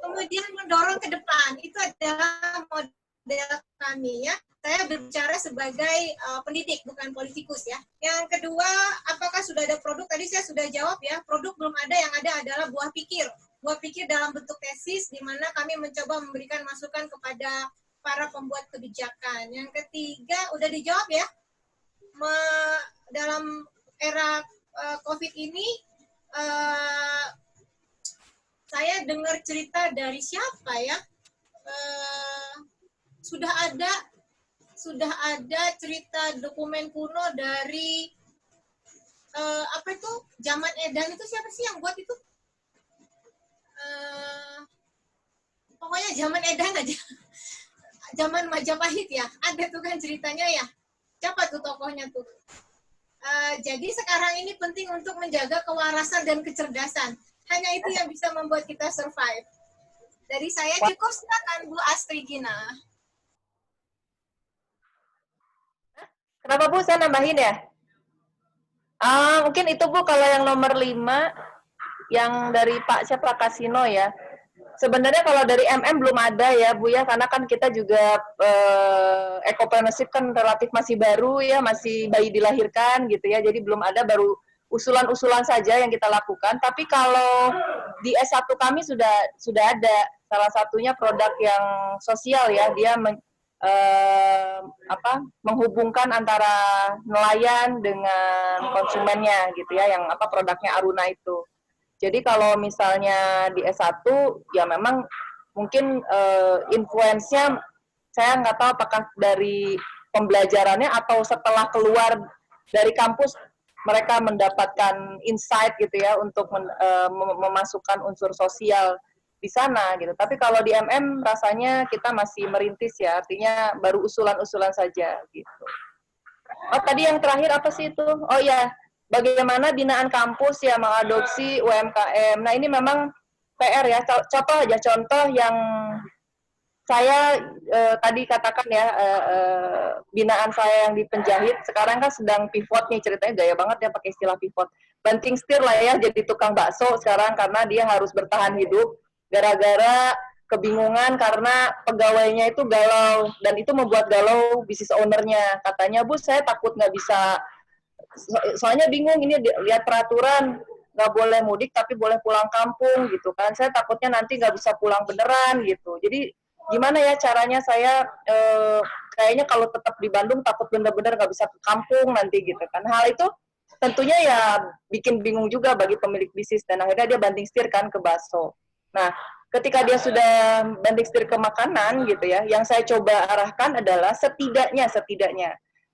kemudian mendorong ke depan. Itu adalah model kami ya. Saya berbicara sebagai pendidik, bukan politikus ya. Yang kedua, apakah sudah ada produk? Tadi saya sudah jawab ya, produk belum ada, yang ada adalah buah pikir. Buah pikir dalam bentuk tesis, di mana kami mencoba memberikan masukan kepada para pembuat kebijakan. Yang ketiga, udah dijawab ya. Dalam era COVID ini, saya dengar cerita dari siapa ya? Sudah ada cerita dokumen kuno dari apa itu? Zaman Edan itu siapa sih yang buat itu? Pokoknya zaman Edan aja. zaman Majapahit ya, ada tuh kan ceritanya ya. Siapa tuh tokohnya tuh? Jadi sekarang ini penting untuk menjaga kewarasan dan kecerdasan. Hanya itu yang bisa membuat kita survive. Dari saya cukup, silakan Bu Astri Gina. Kenapa Bu, saya nambahin ya? Mungkin itu Bu, kalau yang nomor 5, yang dari Pak siapa, Kasino ya. Sebenarnya kalau dari MM belum ada ya Bu ya, karena kan kita juga ecopreneurship kan relatif masih baru ya, masih bayi dilahirkan gitu ya, jadi belum ada, baru usulan-usulan saja yang kita lakukan. Tapi kalau di S1 kami sudah ada, salah satunya produk yang sosial ya, dia menghubungkan antara nelayan dengan konsumennya gitu ya, yang produknya Aruna itu. Jadi kalau misalnya di S1 ya memang mungkin influence-nya saya nggak tahu apakah dari pembelajarannya atau setelah keluar dari kampus mereka mendapatkan insight gitu ya untuk memasukkan unsur sosial di sana gitu. Tapi kalau di MM rasanya kita masih merintis ya, artinya baru usulan-usulan saja gitu. Oh tadi yang terakhir apa sih itu? Oh ya, bagaimana binaan kampus ya mengadopsi UMKM. Nah ini memang PR ya. Contoh yang saya tadi katakan ya, binaan saya yang di Penjahit sekarang kan sedang pivot nih, ceritanya gaya banget ya pakai istilah pivot. Banting setir lah ya, jadi tukang bakso sekarang karena dia harus bertahan hidup gara-gara kebingungan karena pegawainya itu galau, dan itu membuat galau bisnis ownernya. Katanya, Bu, saya takut nggak bisa, soalnya bingung ini lihat peraturan nggak boleh mudik tapi boleh pulang kampung gitu kan, saya takutnya nanti nggak bisa pulang beneran gitu. Jadi gimana ya caranya saya kayaknya kalau tetap di Bandung takut bener-bener nggak bisa ke kampung nanti gitu kan. Hal itu tentunya ya bikin bingung juga bagi pemilik bisnis, dan akhirnya dia banding setir kan ke bakso. Nah ketika dia sudah banding setir ke makanan gitu ya, yang saya coba arahkan adalah setidaknya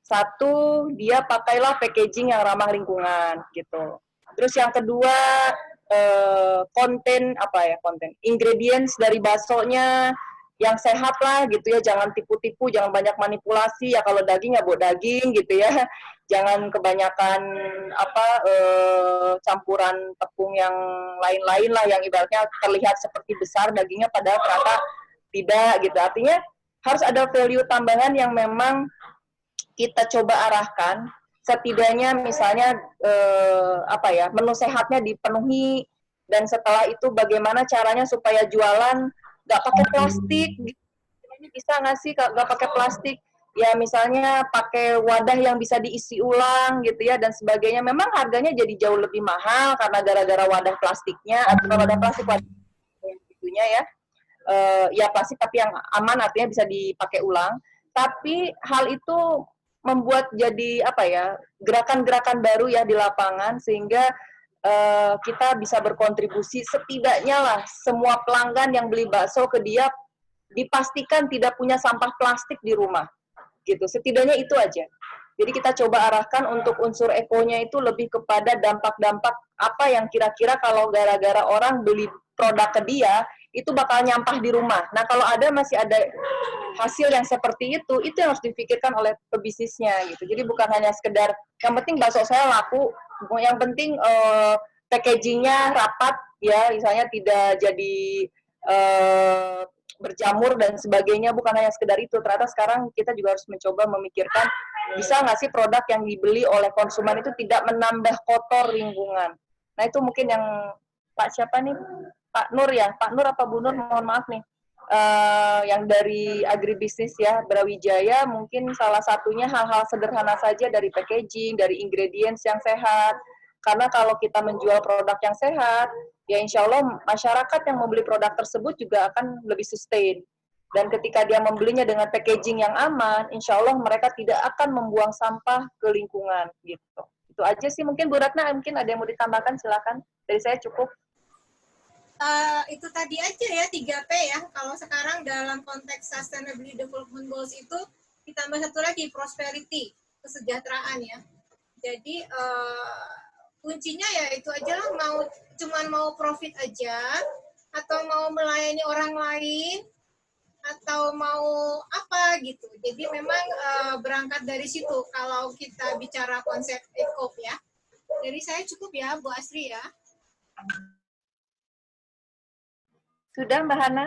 satu, dia pakailah packaging yang ramah lingkungan gitu. Terus yang kedua, konten ingredients dari baksonya yang sehat lah gitu ya, jangan tipu-tipu, jangan banyak manipulasi ya. Kalau daging ya buat daging gitu ya, jangan kebanyakan campuran tepung yang lain-lain lah yang ibaratnya terlihat seperti besar dagingnya padahal ternyata tidak gitu. Artinya harus ada value tambahan yang memang kita coba arahkan, setidaknya misalnya menu sehatnya dipenuhi, dan setelah itu bagaimana caranya supaya jualan nggak pakai plastik. Ini bisa nggak sih nggak pakai plastik? Ya misalnya pakai wadah yang bisa diisi ulang gitu ya, dan sebagainya. Memang harganya jadi jauh lebih mahal karena gara-gara wadah plastiknya, atau wadah plastik gitunya ya. Ya plastik tapi yang aman, artinya bisa dipakai ulang. Tapi hal itu membuat jadi gerakan-gerakan baru ya di lapangan, sehingga kita bisa berkontribusi, setidaknya lah semua pelanggan yang beli bakso ke dia dipastikan tidak punya sampah plastik di rumah gitu. Setidaknya itu aja. Jadi kita coba arahkan untuk unsur ekonya itu lebih kepada dampak-dampak apa yang kira-kira kalau gara-gara orang beli produk ke dia itu bakal nyampah di rumah. Nah kalau masih ada hasil yang seperti itu yang harus dipikirkan oleh pebisnisnya gitu. Jadi bukan hanya sekedar yang penting bakso saya laku, yang penting packagingnya rapat ya, misalnya tidak jadi berjamur dan sebagainya, bukan hanya sekedar itu. Ternyata sekarang kita juga harus mencoba memikirkan bisa nggak sih produk yang dibeli oleh konsumen itu tidak menambah kotor lingkungan. Nah itu mungkin yang Pak siapa nih, Pak Nur ya, Pak Nur apa Bu Nur, mohon maaf nih, yang dari agribisnis ya, Brawijaya, mungkin salah satunya hal-hal sederhana saja dari packaging, dari ingredients yang sehat. Karena kalau kita menjual produk yang sehat, ya insya Allah masyarakat yang membeli produk tersebut juga akan lebih sustain. Dan ketika dia membelinya dengan packaging yang aman, insya Allah mereka tidak akan membuang sampah ke lingkungan gitu. Itu aja sih mungkin Bu Ratna, mungkin ada yang mau ditambahkan, silakan. Dari saya cukup. Itu tadi aja ya 3P ya. Kalau sekarang dalam konteks Sustainable Development Goals itu ditambah satu lagi, prosperity, kesejahteraan ya. Jadi kuncinya ya itu aja lah, cuman mau profit aja atau mau melayani orang lain atau mau apa gitu. Jadi memang berangkat dari situ kalau kita bicara konsep ECOP ya. Dari saya cukup ya, Bu Asri ya. Sudah, Mbak Hana?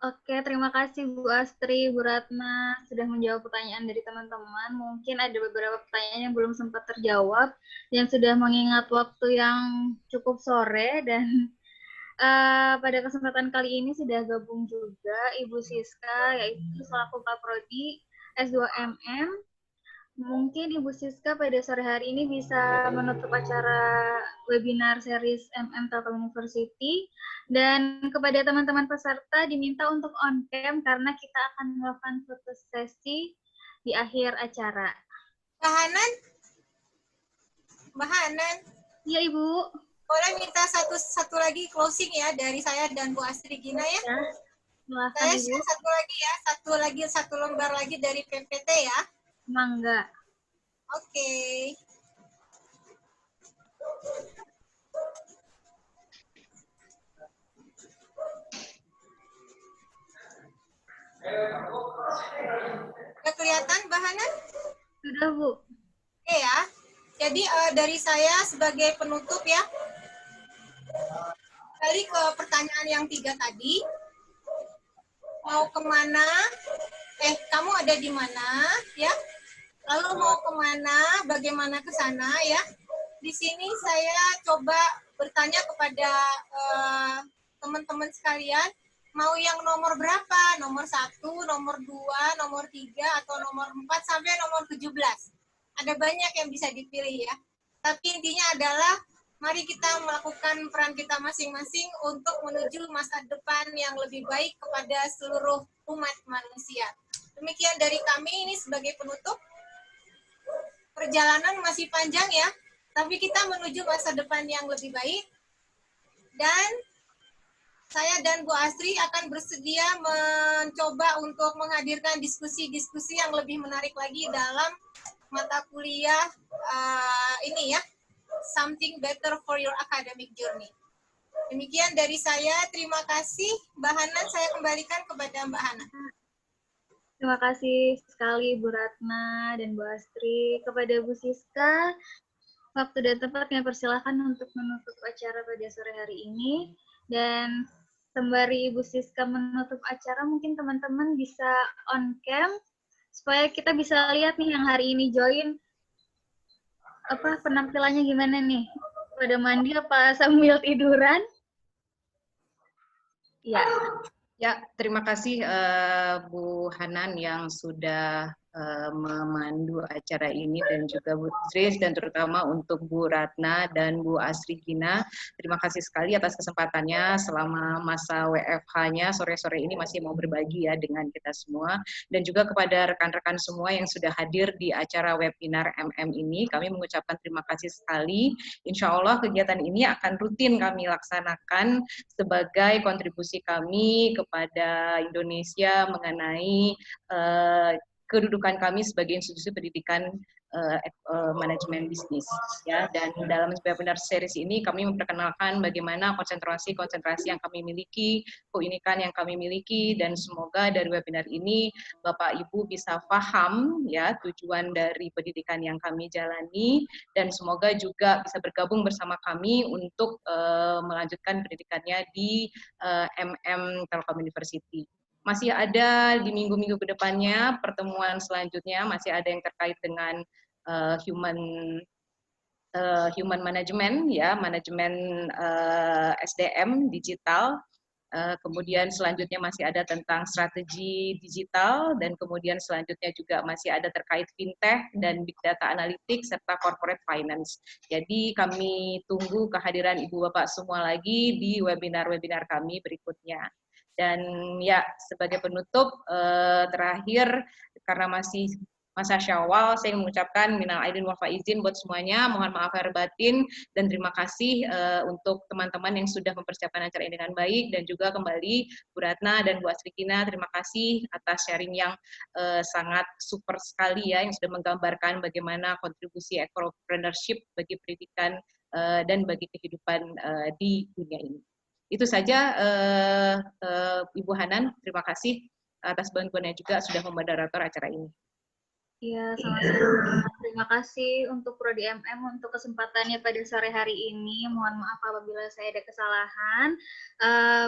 Oke, terima kasih Bu Astri, Bu Ratna sudah menjawab pertanyaan dari teman-teman. Mungkin ada beberapa pertanyaan yang belum sempat terjawab, yang sudah mengingat waktu yang cukup sore, dan pada kesempatan kali ini sudah gabung juga Ibu Siska, yaitu selaku Kaprodi S2MM. Mungkin Ibu Siska pada sore hari ini bisa menutup acara webinar series MM Telkom University, dan kepada teman-teman peserta diminta untuk on cam karena kita akan melakukan foto sesi di akhir acara. Mbak Hanan? Mbak Hanan? Iya, Ibu. Boleh minta satu lagi closing ya dari saya dan Bu Astri Gina ya? Ya, silakan, Saya Ibu. share satu lembar lagi dari PPT ya. Mangga. Oke. Udah kelihatan Mbak Hana? Sudah, Bu. Oke ya. Jadi dari saya sebagai penutup ya. Kembali ke pertanyaan yang 3 tadi. Mau kemana? Kamu ada di mana? Ya. Lalu mau kemana? Bagaimana ke sana? Ya. Di sini saya coba bertanya kepada teman-teman sekalian. Mau yang nomor berapa? Nomor 1, nomor 2, nomor 3, atau nomor 4, sampai nomor 17. Ada banyak yang bisa dipilih ya. Tapi intinya adalah, mari kita melakukan peran kita masing-masing untuk menuju masa depan yang lebih baik kepada seluruh umat manusia. Demikian dari kami ini sebagai penutup. Perjalanan masih panjang ya, tapi kita menuju masa depan yang lebih baik. Dan saya dan Bu Astri akan bersedia mencoba untuk menghadirkan diskusi-diskusi yang lebih menarik lagi dalam mata kuliah ini ya, Something Better for Your Academic Journey. Demikian dari saya, terima kasih. Mbak Hana, saya kembalikan kepada Mbak Hana. Terima kasih sekali Bu Ratna dan Bu Astri. Kepada Bu Siska, waktu dan tempat kami persilahkan untuk menutup acara pada sore hari ini. Dan sembari Ibu Siska menutup acara, mungkin teman-teman bisa on cam supaya kita bisa lihat nih yang hari ini join penampilannya gimana nih. Pada mandi apa sambil tiduran? Ya. Ya, terima kasih Bu Hanan yang sudah memandu acara ini, dan juga Bu Tris, dan terutama untuk Bu Ratna dan Bu Astri Gina. Terima kasih sekali atas kesempatannya selama masa WFH-nya sore-sore ini masih mau berbagi ya dengan kita semua. Dan juga kepada rekan-rekan semua yang sudah hadir di acara webinar MM ini, kami mengucapkan terima kasih sekali. Insya Allah kegiatan ini akan rutin kami laksanakan sebagai kontribusi kami kepada Indonesia mengenai kedudukan kami sebagai institusi pendidikan manajemen bisnis ya. Dan dalam webinar series ini kami memperkenalkan bagaimana konsentrasi yang kami miliki, keunikan yang kami miliki, dan semoga dari webinar ini Bapak Ibu bisa paham ya tujuan dari pendidikan yang kami jalani, dan semoga juga bisa bergabung bersama kami untuk melanjutkan pendidikannya di MM Telkom University. Masih ada di minggu-minggu ke depannya pertemuan selanjutnya, masih ada yang terkait dengan human management ya, manajemen SDM digital. Kemudian selanjutnya masih ada tentang strategi digital, dan kemudian selanjutnya juga masih ada terkait fintech dan big data analytics serta corporate finance. Jadi kami tunggu kehadiran Ibu Bapak semua lagi di webinar-webinar kami berikutnya. Dan ya, sebagai penutup terakhir, karena masih masa Syawal, saya mengucapkan minal aidin wal faizin buat semuanya, mohon maaf lahir batin, dan terima kasih untuk teman-teman yang sudah mempersiapkan acara ini dengan baik, dan juga kembali Bu Ratna dan Bu Astri Gina, terima kasih atas sharing yang sangat super sekali ya, yang sudah menggambarkan bagaimana kontribusi entrepreneurship bagi pendidikan dan bagi kehidupan di dunia ini. Itu saja Ibu Hanan, terima kasih. atas bantuannya juga sudah memoderator acara ini. Ya, sama-sama. Terima kasih untuk Prodi MM untuk kesempatannya pada sore hari ini. Mohon maaf apabila saya ada kesalahan.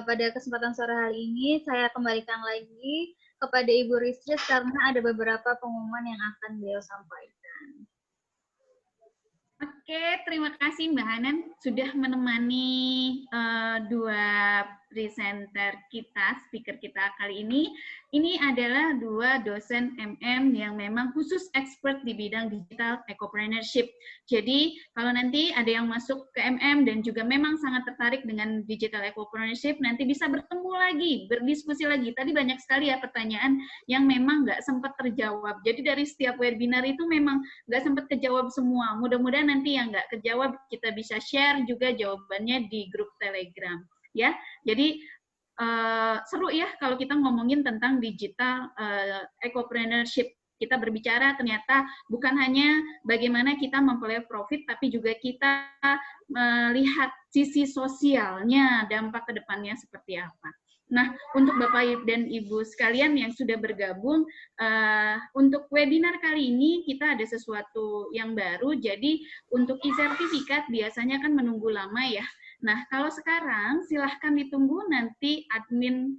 Pada kesempatan sore hari ini, saya kembalikan lagi kepada Ibu Ristris karena ada beberapa pengumuman yang akan beliau sampaikan. Oke, terima kasih Mbak Hanan sudah menemani dua presenter kita, speaker kita kali ini. Ini adalah dua dosen MM yang memang khusus expert di bidang digital ecopreneurship. Jadi, kalau nanti ada yang masuk ke MM dan juga memang sangat tertarik dengan digital ecopreneurship, nanti bisa bertemu lagi, berdiskusi lagi. Tadi banyak sekali ya pertanyaan yang memang nggak sempat terjawab. Jadi dari setiap webinar itu memang nggak sempat kejawab semua. Mudah-mudahan nanti yang nggak kejawab kita bisa share juga jawabannya di grup Telegram. Ya, jadi seru ya kalau kita ngomongin tentang digital ecopreneurship. Kita berbicara ternyata bukan hanya bagaimana kita memperoleh profit, tapi juga kita melihat sisi sosialnya, dampak ke depannya seperti apa. Nah, untuk Bapak dan Ibu sekalian yang sudah bergabung, untuk webinar kali ini kita ada sesuatu yang baru, jadi untuk e-sertifikat biasanya kan menunggu lama ya. Nah, kalau sekarang silahkan ditunggu nanti admin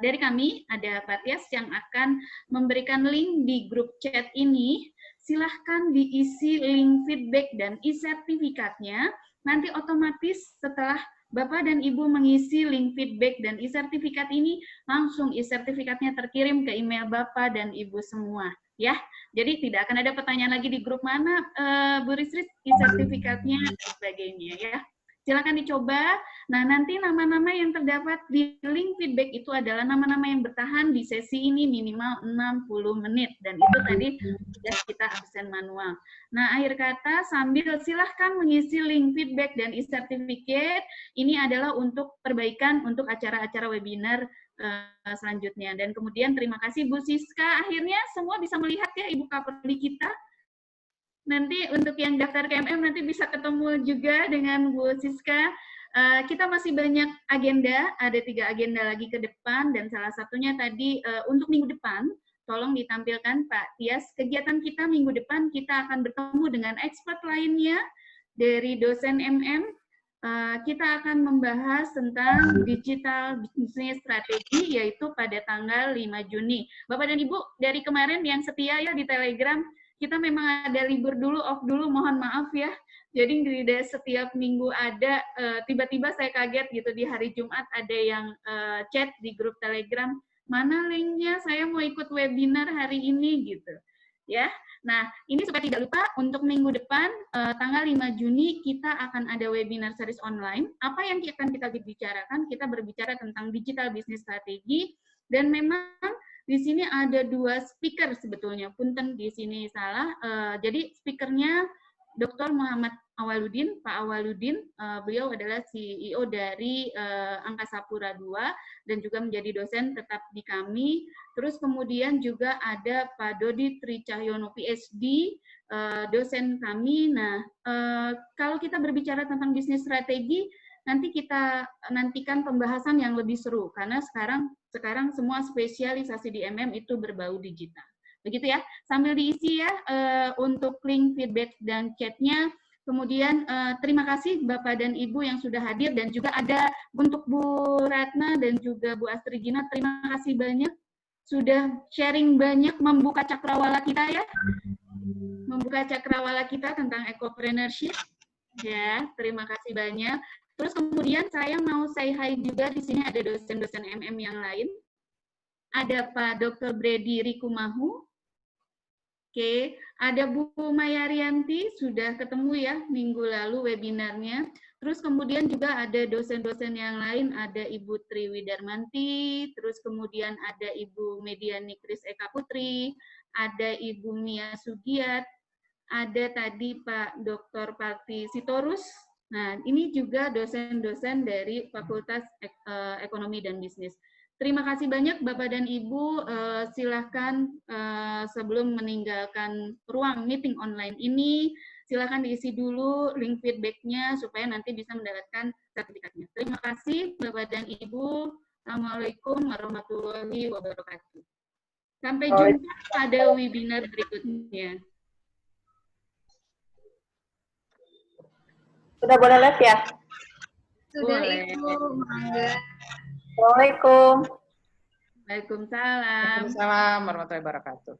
dari kami, ada Pak Tias yang akan memberikan link di grup chat ini. Silahkan diisi link feedback dan e-sertifikatnya. Nanti otomatis setelah Bapak dan Ibu mengisi link feedback dan e-sertifikat ini, langsung e-sertifikatnya terkirim ke email Bapak dan Ibu semua. Ya, jadi tidak akan ada pertanyaan lagi di grup mana, Bu Ristris, e-sertifikatnya dan sebagainya ya. Silakan dicoba. Nah, nanti nama-nama yang terdapat di link feedback itu adalah nama-nama yang bertahan di sesi ini minimal 60 menit. Dan itu tadi sudah kita absen manual. Nah, akhir kata sambil silahkan mengisi link feedback dan e-certificate. Ini adalah untuk perbaikan untuk acara-acara webinar selanjutnya. Dan kemudian terima kasih Bu Siska. Akhirnya semua bisa melihat ya Ibu Kapolri kita. Nanti untuk yang daftar ke MM nanti bisa ketemu juga dengan Bu Siska. Kita masih banyak agenda, ada 3 agenda lagi ke depan, dan salah satunya tadi untuk minggu depan, tolong ditampilkan Pak Tias, kegiatan kita minggu depan kita akan bertemu dengan expert lainnya dari dosen MM. Kita akan membahas tentang digital business strategy, yaitu pada tanggal 5 Juni. Bapak dan Ibu, dari kemarin yang setia ya di Telegram, kita memang ada libur dulu, off dulu, mohon maaf ya. Jadi tidak setiap minggu ada, tiba-tiba saya kaget gitu di hari Jumat ada yang chat di grup Telegram, mana linknya, saya mau ikut webinar hari ini gitu. Ya, nah ini supaya tidak lupa untuk minggu depan tanggal 5 Juni kita akan ada webinar series online. Apa yang akan kita bicarakan? Kita berbicara tentang digital business strategi, dan memang di sini ada 2 speaker sebetulnya, punten di sini salah. Jadi speakernya Dr. Muhammad Awaludin, Pak Awaludin, beliau adalah CEO dari Angkasa Pura II dan juga menjadi dosen tetap di kami. Terus kemudian juga ada Pak Dodi Tricahyono PhD, dosen kami. Nah, kalau kita berbicara tentang bisnis strategi, nanti kita nantikan pembahasan yang lebih seru, karena sekarang semua spesialisasi di MM itu berbau digital. Begitu ya, sambil diisi ya untuk link feedback dan chatnya. Kemudian terima kasih Bapak dan Ibu yang sudah hadir, dan juga ada untuk Bu Ratna dan juga Bu Astri Gina, terima kasih banyak sudah sharing banyak, membuka cakrawala kita ya, membuka cakrawala kita tentang ecopreneurship ya, terima kasih banyak. Terus kemudian saya mau say hi juga, di sini ada dosen-dosen MM yang lain. Ada Pak Dr. Brady Rikumahu. Oke, ada Bu Mayarianti, sudah ketemu ya minggu lalu webinarnya. Terus kemudian juga ada dosen-dosen yang lain, ada Ibu Triwi Darmanti, terus kemudian ada Ibu Mediani Kris Eka Putri, ada Ibu Mia Sugiat, ada tadi Pak Dr. Pakti Sitorus. Nah, ini juga dosen-dosen dari Fakultas Ekonomi dan Bisnis. Terima kasih banyak Bapak dan Ibu, silahkan sebelum meninggalkan ruang meeting online ini, silahkan diisi dulu link feedback-nya supaya nanti bisa mendapatkan sertifikatnya. Terima kasih Bapak dan Ibu, Assalamualaikum warahmatullahi wabarakatuh. Sampai jumpa pada webinar berikutnya. Sudah boleh live ya? Sudah Boleh. Ibu, mangga. Assalamualaikum. Waalaikumsalam. Waalaikumsalam warahmatullahi wabarakatuh.